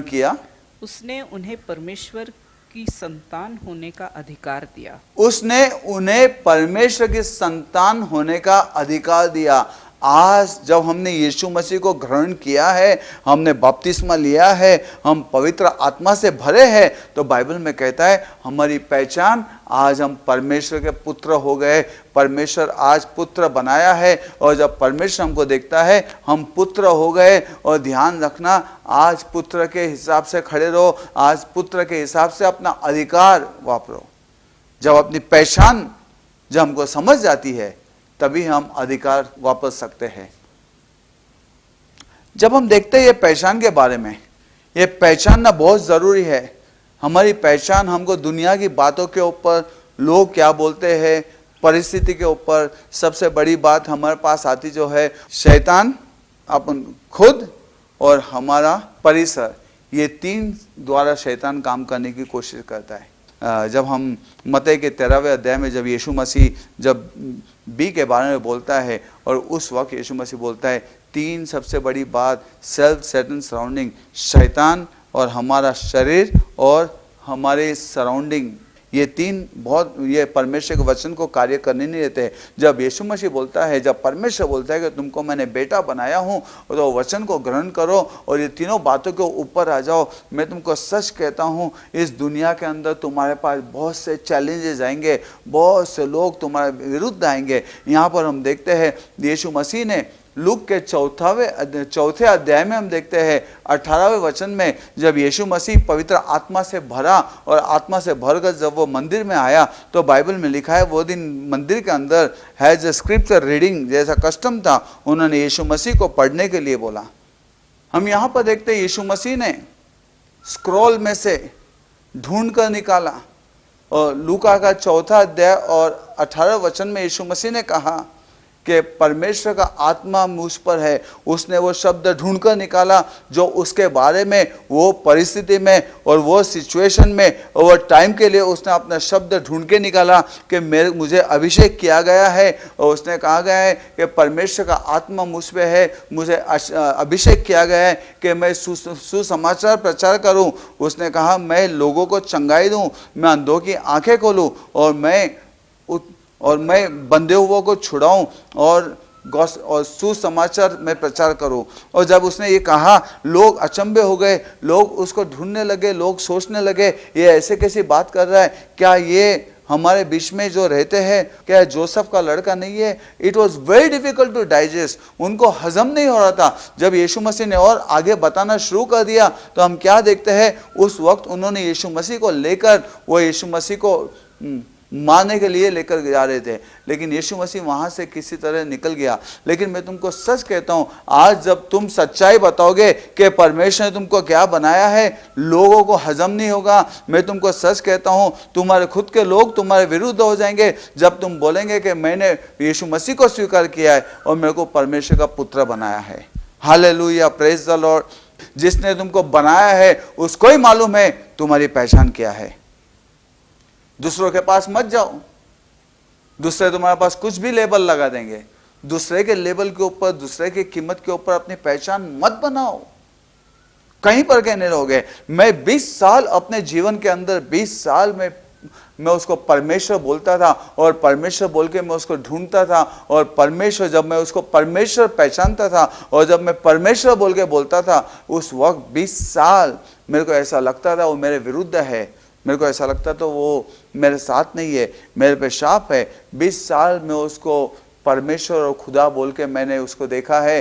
किया, उसने उन्हें परमेश्वर की संतान होने का अधिकार दिया। उसने उन्हें परमेश्वर की संतान होने का अधिकार दिया। आज जब हमने यीशु मसीह को ग्रहण किया है, हमने बपतिस्मा लिया है, हम पवित्र आत्मा से भरे हैं, तो बाइबल में कहता है हमारी पहचान, आज हम परमेश्वर के पुत्र हो गए। परमेश्वर आज पुत्र बनाया है, और जब परमेश्वर हमको देखता है हम पुत्र हो गए। और ध्यान रखना, आज पुत्र के हिसाब से खड़े रहो, आज पुत्र के हिसाब से अपना अधिकार वापरो। जब अपनी पहचान जब हमको समझ जाती है तभी हम अधिकार वापस सकते हैं। जब हम देखते हैं ये पहचान के बारे में, ये पहचानना बहुत जरूरी है। हमारी पहचान हमको दुनिया की बातों के ऊपर, लोग क्या बोलते हैं, परिस्थिति के ऊपर, सबसे बड़ी बात हमारे पास आती जो है शैतान, अपन खुद और हमारा परिसर, ये 3 द्वारा शैतान काम करने की कोशिश करता है। जब हम मत्ती के 13वें अध्याय में जब यीशु मसीह जब बी के बारे में बोलता है, और उस वक्त यीशु मसीह बोलता है 3 सबसे बड़ी बात, सेल्फ, सैटन, सराउंडिंग, शैतान और हमारा शरीर और हमारे सराउंडिंग, ये 3 बहुत, ये परमेश्वर के वचन को कार्य करने नहीं देते। जब यीशु मसीह बोलता है, जब परमेश्वर बोलता है कि तुमको मैंने बेटा बनाया हूँ, तो वचन को ग्रहण करो और ये तीनों बातों के ऊपर आ जाओ। मैं तुमको सच कहता हूँ, इस दुनिया के अंदर तुम्हारे पास बहुत से चैलेंजेस आएंगे, बहुत से लोग तुम्हारे विरुद्ध आएंगे। यहाँ पर हम देखते हैं यीशु मसीह ने लूक के 4 अध्याय में हम देखते हैं 18वें वचन में, जब यीशु मसीह पवित्र आत्मा से भरा और आत्मा से भरकर जब वो मंदिर में आया, तो बाइबल में लिखा है वो दिन मंदिर के अंदर हैज स्क्रिप्चर रीडिंग जैसा कस्टम था, उन्होंने यीशु मसीह को पढ़ने के लिए बोला। हम यहाँ पर देखते हैं यीशु मसीह ने स्क्रॉल में से ढूंढ कर निकाला, और लूका का 4 अध्याय और 18 वचन में यीशु मसीह ने कहा कि परमेश्वर का आत्मा मुझ पर है। उसने वो शब्द ढूंढकर निकाला जो उसके बारे में, वो परिस्थिति में और वो सिचुएशन में और वो टाइम के लिए उसने अपना शब्द ढूंढ के निकाला कि मुझे अभिषेक किया गया है। और उसने कहा गया है कि परमेश्वर का आत्मा मुझ पे है, मुझे अभिषेक किया गया है कि मैं सुसमाचार प्रचार करूं। उसने कहा मैं लोगों को चंगाई दूं, मैं अंधों की आंखें खोलूं और मैं बंधे हुओं को छुड़ाऊं और सुसमाचार में प्रचार करूं। और जब उसने ये कहा लोग अचंभे हो गए, लोग उसको ढूंढने लगे, लोग सोचने लगे ये ऐसे कैसी बात कर रहा है, क्या ये हमारे बीच में जो रहते हैं क्या जोसेफ का लड़का नहीं है। It was very difficult to digest, उनको हजम नहीं हो रहा था। जब यीशु मसीह ने और आगे बताना शुरू कर दिया तो हम क्या देखते हैं, उस वक्त उन्होंने यीशु मसीह को लेकर वो यीशु मसीह को मारने के लिए लेकर जा रहे थे, लेकिन यीशु मसीह वहां से किसी तरह निकल गया। लेकिन मैं तुमको सच कहता हूं, आज जब तुम सच्चाई बताओगे कि परमेश्वर ने तुमको क्या बनाया है, लोगों को हजम नहीं होगा। मैं तुमको सच कहता हूं, तुम्हारे खुद के लोग तुम्हारे विरुद्ध हो जाएंगे जब तुम बोलेंगे कि मैंने यीशु मसीह को स्वीकार किया है और मेरे को परमेश्वर का पुत्र बनाया है। Hallelujah, praise the Lord. जिसने तुमको बनाया है उसको ही मालूम है तुम्हारी पहचान क्या है। दूसरों के पास मत जाओ, दूसरे तुम्हारे पास कुछ भी लेबल लगा देंगे। दूसरे के लेबल के ऊपर, दूसरे की कीमत के ऊपर अपनी पहचान मत बनाओ। कहीं पर कहने रहोगे मैं 20 साल अपने जीवन के अंदर 20 साल में मैं उसको परमेश्वर बोलता था और परमेश्वर बोल के मैं उसको ढूंढता था और परमेश्वर, जब मैं उसको परमेश्वर पहचानता था और जब मैं परमेश्वर बोल के बोलता था, उस वक्त 20 साल मेरे को ऐसा लगता था वो मेरे विरुद्ध है, मेरे को ऐसा लगता तो वो मेरे साथ नहीं है, मेरे पे शाप है। 20 साल में उसको परमेश्वर और खुदा बोल के मैंने उसको देखा है।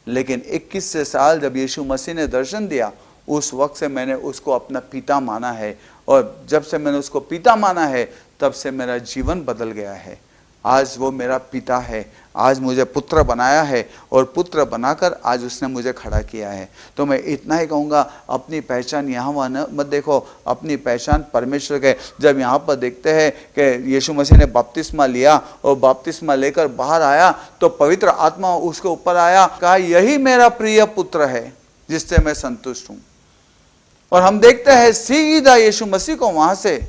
लेकिन 21 साल जब यीशु मसीह ने दर्शन दिया, उस वक्त से मैंने उसको अपना पिता माना है और जब से मैंने उसको पिता माना है तब से मेरा जीवन बदल गया है। आज वो मेरा पिता है, आज मुझे पुत्र बनाया है और पुत्र बनाकर आज उसने मुझे खड़ा किया है। तो मैं इतना ही कहूँगा, अपनी पहचान यहाँ वहाँ मत देखो, अपनी पहचान परमेश्वर के। जब यहाँ पर देखते हैं कि यीशु मसीह ने बपतिस्मा लिया और बपतिस्मा लेकर बाहर आया तो पवित्र आत्मा उसके ऊपर आया, कहा यही मेरा प्रिय पुत्र है जिससे मैं संतुष्ट हूँ। और हम देखते हैं सीधा यीशु मसीह को वहां से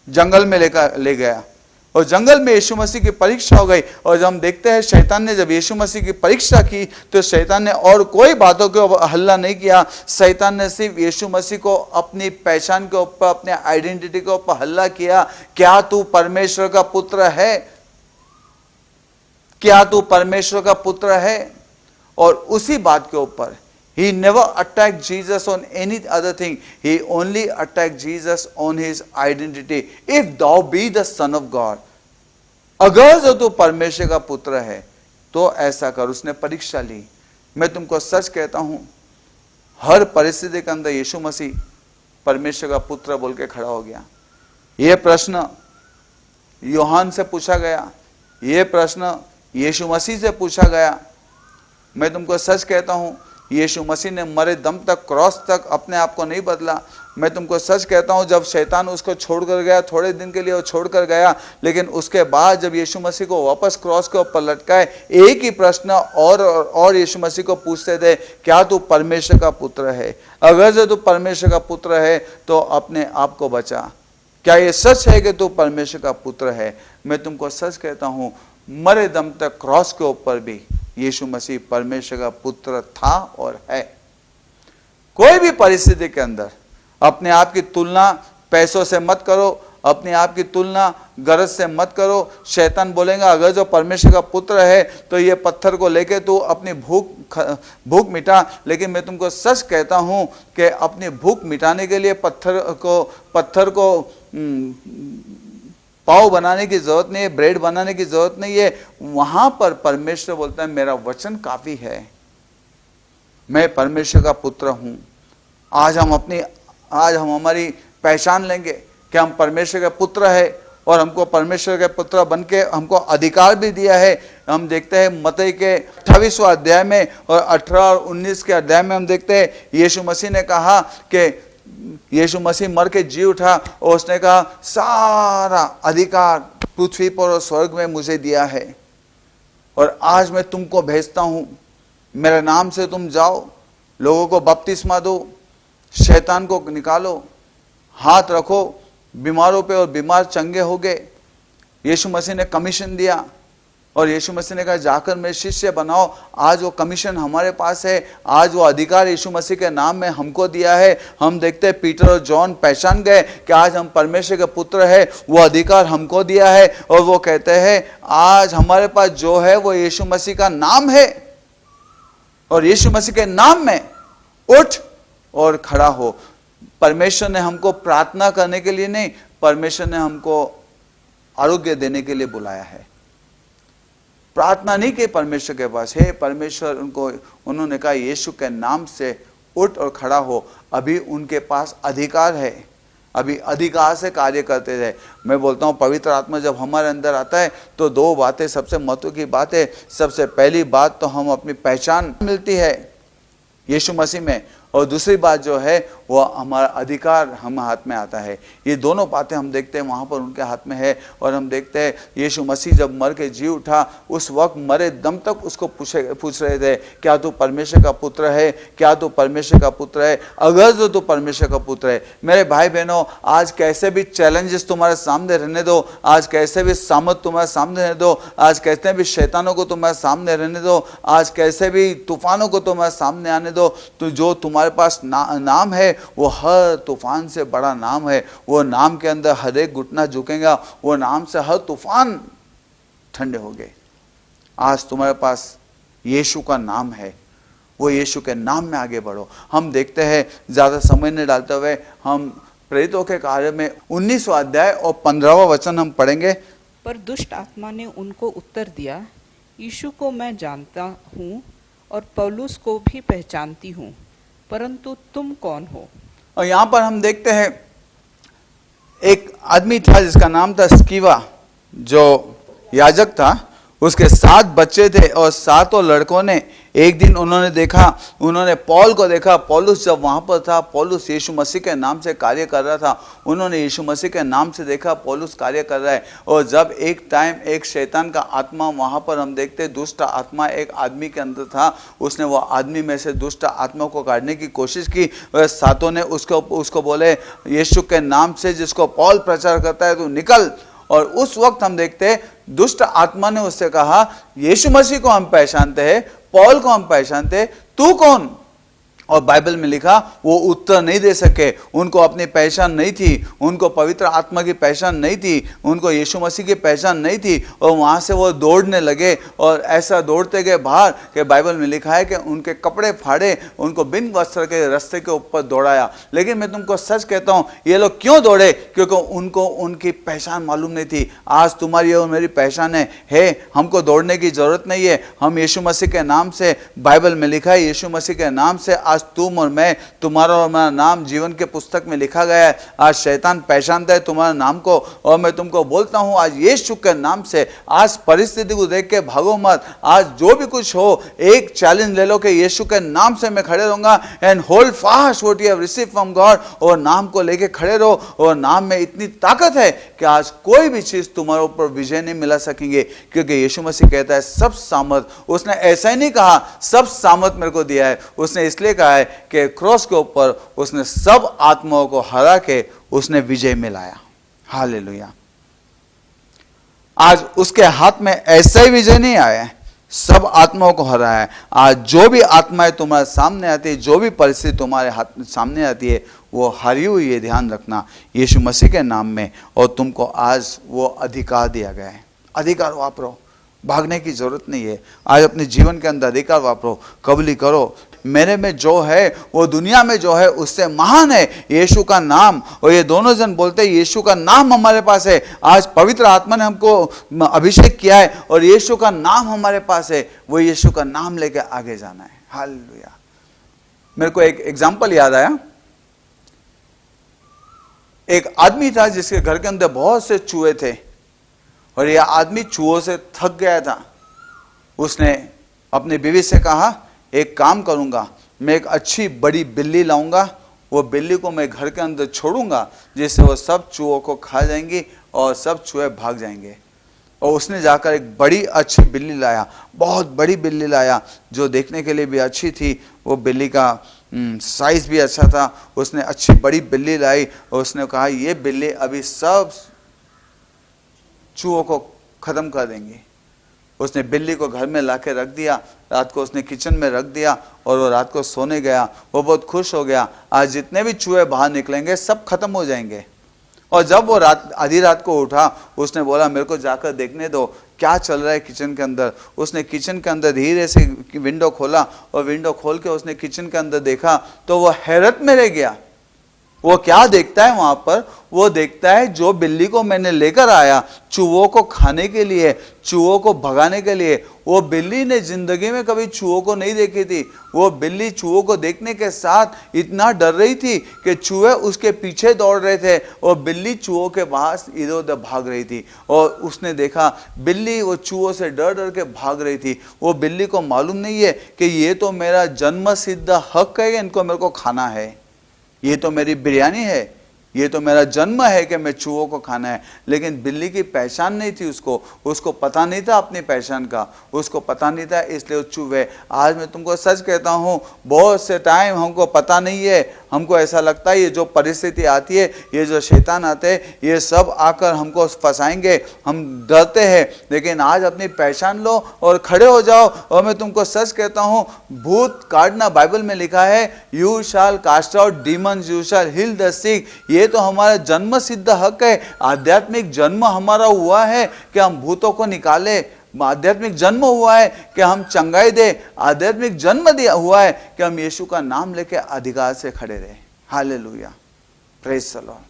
जंगल में ले गया और जंगल में यीशु मसीह की परीक्षा हो गई। और जब हम देखते हैं शैतान ने जब यीशु मसीह की परीक्षा की तो शैतान ने और कोई बातों के ऊपर हल्ला नहीं किया। शैतान ने सिर्फ यीशु मसीह को अपनी पहचान के ऊपर, अपने आइडेंटिटी के ऊपर हल्ला किया, क्या तू परमेश्वर का पुत्र है, क्या तू परमेश्वर का पुत्र है। और उसी बात के ऊपर he never attacked Jesus on any other thing, he only attacked Jesus on his identity, if thou be the son of God, अगर जो तू परमेश्वर का पुत्र है तो ऐसा कर। उसने परीक्षा ली। मैं तुमको सच कहता हूं, हर परिस्थिति के अंदर यीशु मसीह परमेश्वर का पुत्र बोल के खड़ा हो गया। यह प्रश्न यूहन्ना से पूछा गया, यह प्रश्न यीशु मसीह से पूछा गया। मैं तुमको सच कहता हूं, यीशु मसीह ने मरे दम तक, क्रॉस तक अपने आप को नहीं बदला। मैं तुमको सच कहता हूं, जब शैतान उसको छोड़कर गया, थोड़े दिन के लिए वो छोड़कर गया, लेकिन उसके बाद जब यीशु मसीह को वापस क्रॉस के ऊपर लटकाए, एक ही प्रश्न और यीशु मसीह को पूछते थे, क्या तू परमेश्वर का पुत्र है? अगर जो तू परमेश्वर का पुत्र है तो अपने आप को बचा। क्या ये सच है कि तू परमेश्वर का पुत्र है? मैं तुमको सच कहता हूं, मरे दम तक क्रॉस के ऊपर भी यीशु मसीह परमेश्वर का पुत्र था और है। कोई भी परिस्थिति के अंदर अपने आप की तुलना पैसों से मत करो, अपने आप की तुलना गरज से मत करो। शैतान बोलेगा अगर जो परमेश्वर का पुत्र है तो ये पत्थर को लेके तू अपनी भूख मिटा। लेकिन मैं तुमको सच कहता हूं कि अपनी भूख मिटाने के लिए पत्थर को पाव बनाने की जरूरत नहीं है, ब्रेड बनाने की जरूरत नहीं है। वहां पर परमेश्वर बोलता है मेरा वचन काफी है, मैं परमेश्वर का पुत्र हूं। आज हम हमारी पहचान लेंगे कि हम परमेश्वर के पुत्र है और हमको परमेश्वर के पुत्र बनके हमको अधिकार भी दिया है। हम देखते हैं मत्ती के 28वें अध्याय में और 18 और 19 के अध्याय में हम देखते हैं यीशु मसीह ने कहा कि यीशु मसीह मर के जी उठा और उसने कहा सारा अधिकार पृथ्वी पर और स्वर्ग में मुझे दिया है, और आज मैं तुमको भेजता हूं, मेरे नाम से तुम जाओ, लोगों को बपतिस्मा दो, शैतान को निकालो, हाथ रखो बीमारों पे और बीमार चंगे हो गए। यीशु मसीह ने कमीशन दिया और यीशु मसीह ने कहा जाकर मेरे शिष्य बनाओ। आज वो कमीशन हमारे पास है, आज वो अधिकार यीशु मसीह के नाम में हमको दिया है। हम देखते हैं पीटर और जॉन पहचान गए कि आज हम परमेश्वर के पुत्र है, वो अधिकार हमको दिया है, और वो कहते हैं आज हमारे पास जो है वो यीशु मसीह का नाम है, और यीशु मसीह के नाम में उठ और खड़ा हो। परमेश्वर ने हमको प्रार्थना करने के लिए नहीं, परमेश्वर ने हमको आरोग्य देने के लिए बुलाया है। प्रार्थना नहीं कि परमेश्वर के पास है, परमेश्वर उन्होंने कहा यीशु के नाम से उठ और खड़ा हो। अभी उनके पास अधिकार है, अभी अधिकार से कार्य करते रहे। मैं बोलता हूँ पवित्र आत्मा जब हमारे अंदर आता है तो दो बातें सबसे महत्व की बात है। सबसे पहली बात तो हम अपनी पहचान मिलती है यीशु मसीह में, और दूसरी बात जो है वो हमारा अधिकार हम हाथ में आता है। ये दोनों बातें हम देखते हैं वहाँ पर उनके हाथ में है। और हम देखते हैं यीशु मसीह जब मर के जी उठा, उस वक्त मरे दम तक उसको पूछ रहे थे क्या तू परमेश्वर का पुत्र है, क्या तू परमेश्वर का पुत्र है, अगर जो तू परमेश्वर का पुत्र है। मेरे भाई बहनों, आज कैसे भी चैलेंजेस तुम्हारे सामने रहने दो, आज कैसे भी सामत तुम्हारे सामने रहने दो, आज कैसे भी शैतानों को तुम्हारे सामने रहने दो, आज कैसे भी तूफानों को तुम्हारे सामने आने दो, तो जो तुम्हारे पास नाम है वो हर तूफान से बड़ा नाम है। वो नाम के अंदर हर एक घुटना झुकेगा, वो नाम से हर तूफान ठंडे हो गए। आज तुम्हारे पास यीशु का नाम है, वो यीशु के नाम में आगे बढ़ो। हम देखते हैं ज्यादा समय नहीं डालते हुए हम प्रेरितों के कार्य में 19वां अध्याय और 15वां वचन हम पढ़ेंगे। पर दुष्ट आत्मा ने उनको उत्तर दिया, यीशु को मैं जानता हूँ और पौलुस को भी पहचानती हूँ, परंतु तुम कौन हो? और यहाँ पर हम देखते हैं एक आदमी था जिसका नाम था स्कीवा, जो याजक था। उसके 7 बच्चे थे और 7 लड़कों ने एक दिन उन्होंने पौल को देखा। पौलुस जब वहाँ पर था, पौलुस यीशु मसीह के नाम से कार्य कर रहा था। उन्होंने यीशु मसीह के नाम से देखा पौलुस कार्य कर रहा है। और जब एक टाइम एक शैतान का आत्मा वहाँ पर हम देखते, दुष्ट आत्मा एक आदमी के अंदर था, उसने वो आदमी में से दुष्ट आत्मा को काटने की कोशिश की। और 7 ने उसको बोले यीशु के नाम से जिसको पौल प्रचार करता है तू निकल। और उस वक्त हम देखते हैं दुष्ट आत्मा ने उससे कहा यीशु मसीह को हम पहचानते हैं, पौल को हम पहचानते हैं, तू कौन? और बाइबल में लिखा वो उत्तर नहीं दे सके। उनको अपनी पहचान नहीं थी, उनको पवित्र आत्मा की पहचान नहीं थी, उनको यीशु मसीह की पहचान नहीं थी। और वहाँ से वो दौड़ने लगे और ऐसा दौड़ते गए बाहर कि बाइबल में लिखा है कि उनके कपड़े फाड़े, उनको बिन वस्त्र के रास्ते के ऊपर दौड़ाया। लेकिन मैं तुमको सच कहता हूँ ये लोग क्यों दौड़े? क्योंकि उनको उनकी पहचान मालूम नहीं थी। आज तुम्हारी और मेरी पहचान है, हमको दौड़ने की जरूरत नहीं है। हम यीशु मसीह के नाम से, बाइबल में लिखा है यीशु मसीह के नाम से आज तुम और मैं, तुम्हारा और मेरा नाम जीवन के पुस्तक में लिखा गया है। आज शैतान पहचानता है तुम्हारे नाम को। और मैं तुमको बोलता हूं आज यीशु के नाम से, आज परिस्थिति को देख के भागो मत। आज जो भी कुछ हो एक चैलेंज ले लो कि यीशु के नाम से मैं खड़े रहूंगा। And hold fast what you have received from God. और नाम को लेके खड़े रहो। और नाम में इतनी ताकत है कि आज कोई भी चीज तुम्हारे ऊपर विजय नहीं मिला सकेंगे, क्योंकि यीशु मसीह कहता है सब सामर्थ, उसने ऐसा ही नहीं कहा सब सामर्थ मेरे को दिया है, उसने इसलिए कहा है कि क्रॉस के ऊपर उसने सब आत्माओं को हरा के उसने विजय मिलाया। हालेलुया। आज उसके हाथ में ऐसा ही विजय नहीं आया है, सब आत्माओं को हराया है। आज जो भी आत्माएं तुम्हारे सामने आती है, जो भी परिस्थिति तुम्हारे हाथ सामने आती है, वो हारी हुई है, ध्यान रखना यीशु मसीह के नाम में। और तुमको आज वो अधिकार दिया गया है। अधिकार वापरो, भागने की जरूरत नहीं है। आज अपने जीवन के अंदर अधिकार वापरो, कबूली करो मेरे में जो है वो दुनिया में जो है उससे महान है यीशु का नाम। और ये दोनों जन बोलते हैं यीशु का नाम हमारे पास है। आज पवित्र आत्मा ने हमको अभिषेक किया है और यीशु का नाम हमारे पास है। वो यीशु का नाम लेके आगे जाना है। हालेलुया। मेरे को एक एग्जांपल याद आया। एक आदमी था जिसके घर के अंदर बहुत से चूहे थे और यह आदमी चूहों से थक गया था। उसने अपनी बीवी से कहा एक काम करूंगा, मैं एक अच्छी बड़ी बिल्ली लाऊंगा, वो बिल्ली को मैं घर के अंदर छोड़ूंगा जिससे वो सब चूहों को खा जाएंगी और सब चूहे भाग जाएंगे। और उसने जाकर एक बड़ी अच्छी बिल्ली लाया, बहुत बड़ी बिल्ली लाया जो देखने के लिए भी अच्छी थी, वो बिल्ली का साइज भी अच्छा था। उसने अच्छी बड़ी बिल्ली लाई और उसने कहा ये बिल्ली अभी सब चूहों को खत्म कर देंगी। उसने बिल्ली को घर में लाके रख दिया, रात को उसने किचन में रख दिया और वो रात को सोने गया। वो बहुत खुश हो गया, आज जितने भी चूहे बाहर निकलेंगे सब खत्म हो जाएंगे। और जब वो आधी रात को उठा, उसने बोला मेरे को जाकर देखने दो क्या चल रहा है किचन के अंदर। उसने किचन के अंदर धीरे से विंडो खोला और विंडो खोल के उसने किचन के अंदर देखा तो वो हैरत में रह गया। वो क्या देखता है वहां पर? वो देखता है जो बिल्ली को मैंने लेकर आया चूहों को खाने के लिए, चूहों को भगाने के लिए, वो बिल्ली ने जिंदगी में कभी चूहों को नहीं देखी थी। वो बिल्ली चूहों को देखने के साथ इतना डर रही थी कि चूहे उसके पीछे दौड़ रहे थे और बिल्ली चूहों के पास इधर उधर भाग रही थी। और उसने देखा बिल्ली वो चूहों से डर डर के भाग रही थी। वो बिल्ली को मालूम नहीं है कि ये तो मेरा जन्म सिद्ध हक है, इनको मेरे को खाना है, ये तो मेरी बिरयानी है, ये तो मेरा जन्म है कि मैं चूहों को खाना है। लेकिन बिल्ली की पहचान नहीं थी, उसको पता नहीं था अपनी पहचान का, उसको पता नहीं था, इसलिए चूहे। आज मैं तुमको सच कहता हूँ, बहुत से टाइम हमको पता नहीं है, हमको ऐसा लगता है ये जो परिस्थिति आती है, ये जो शैतान आते हैं, ये सब आकर हमको फंसाएंगे, हम डरते हैं। लेकिन आज अपनी पहचान लो और खड़े हो जाओ। और मैं तुमको सच कहता हूँ, भूत काटना बाइबल में लिखा है, you shall cast out demons, you shall heal the sick. ये तो हमारा जन्म सिद्ध हक है, आध्यात्मिक जन्म हमारा हुआ है कि हम भूतों को निकाले, आध्यात्मिक जन्म हुआ है कि हम चंगाई दे, आध्यात्मिक जन्म दिया हुआ है कि हम यीशु का नाम लेके अधिकार से खड़े रहे। Hallelujah, praise the Lord.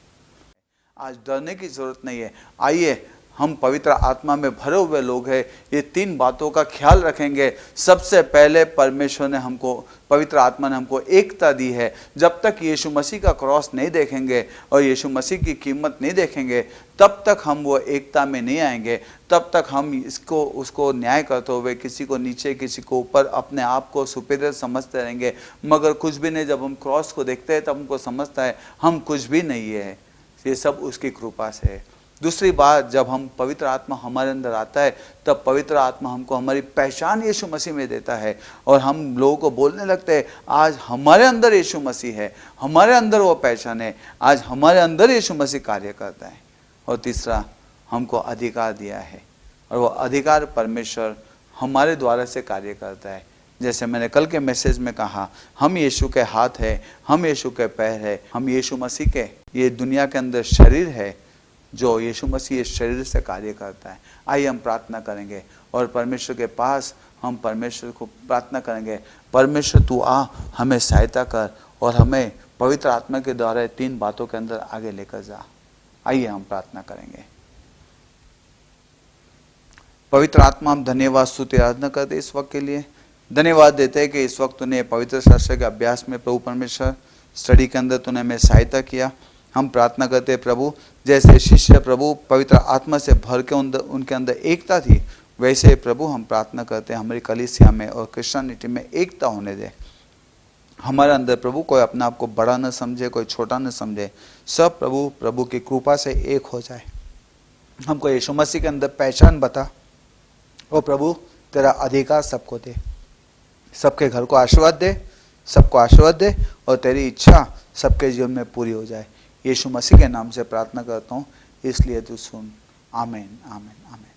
आज डरने की जरूरत नहीं है। आइए हम पवित्र आत्मा में भरे हुए लोग हैं, ये 3 बातों का ख्याल रखेंगे। सबसे पहले परमेश्वर ने हमको, पवित्र आत्मा ने हमको एकता दी है। जब तक यीशु मसीह का क्रॉस नहीं देखेंगे और यीशु मसीह की कीमत नहीं देखेंगे, तब तक हम वो एकता में नहीं आएंगे। तब तक हम उसको न्याय करते हुए किसी को नीचे किसी को ऊपर, अपने आप को सुपीरियर समझते रहेंगे। मगर कुछ भी नहीं, जब हम क्रॉस को देखते हैं तब हमको समझता है हम कुछ भी नहीं है, ये सब उसकी कृपा से है। दूसरी बात, जब हम पवित्र आत्मा हमारे अंदर आता है तब पवित्र आत्मा हमको हमारी पहचान यीशु मसीह में देता है और हम लोगों को बोलने लगते हैं आज हमारे अंदर यीशु मसीह है, हमारे अंदर वो पहचान है, आज हमारे अंदर यीशु मसीह कार्य करता है। और तीसरा, हमको अधिकार दिया है और वो अधिकार परमेश्वर हमारे द्वारा से कार्य करता है। जैसे मैंने कल के मैसेज में कहा, हम यीशु के हाथ है, हम यीशु के पैर है, हम यीशु मसीह के ये दुनिया के अंदर शरीर है जो यीशु मसीह इस शरीर से कार्य करता है। आइए हम प्रार्थना करेंगे और परमेश्वर के पास हम परमेश्वर को प्रार्थना करेंगे, परमेश्वर तू आ, हमें सहायता कर और हमें पवित्र आत्मा के द्वारा 3 बातों के अंदर आगे लेकर जा। आइए हम प्रार्थना करेंगे। पवित्र आत्मा, हम धन्यवाद स्तुति आराधना करते इस वक्त के लिए। धन्यवाद देते हैं कि इस वक्त तूने पवित्र शास्त्र के अभ्यास में प्रभु परमेश्वर स्टडी के अंदर तूने हमें सहायता किया। हम प्रार्थना करते हैं प्रभु, जैसे शिष्य प्रभु पवित्र आत्मा से भर के उनके अंदर एकता थी, वैसे प्रभु हम प्रार्थना करते हैं हमारी कलीसिया में और क्रिश्चियनिटी में एकता होने दे। हमारे अंदर प्रभु कोई अपने आप को बड़ा न समझे, कोई छोटा न समझे, सब प्रभु की कृपा से एक हो जाए। हमको यीशु मसीह के अंदर पहचान बता और प्रभु तेरा अधिकार सबको दे, सबके घर को आशीर्वाद दे, सबको आशीर्वाद दे और तेरी इच्छा सबके जीवन में पूरी हो जाए। यीशु मसीह के नाम से प्रार्थना करता हूँ, इसलिए तू सुन। आमीन, आमीन, आमीन।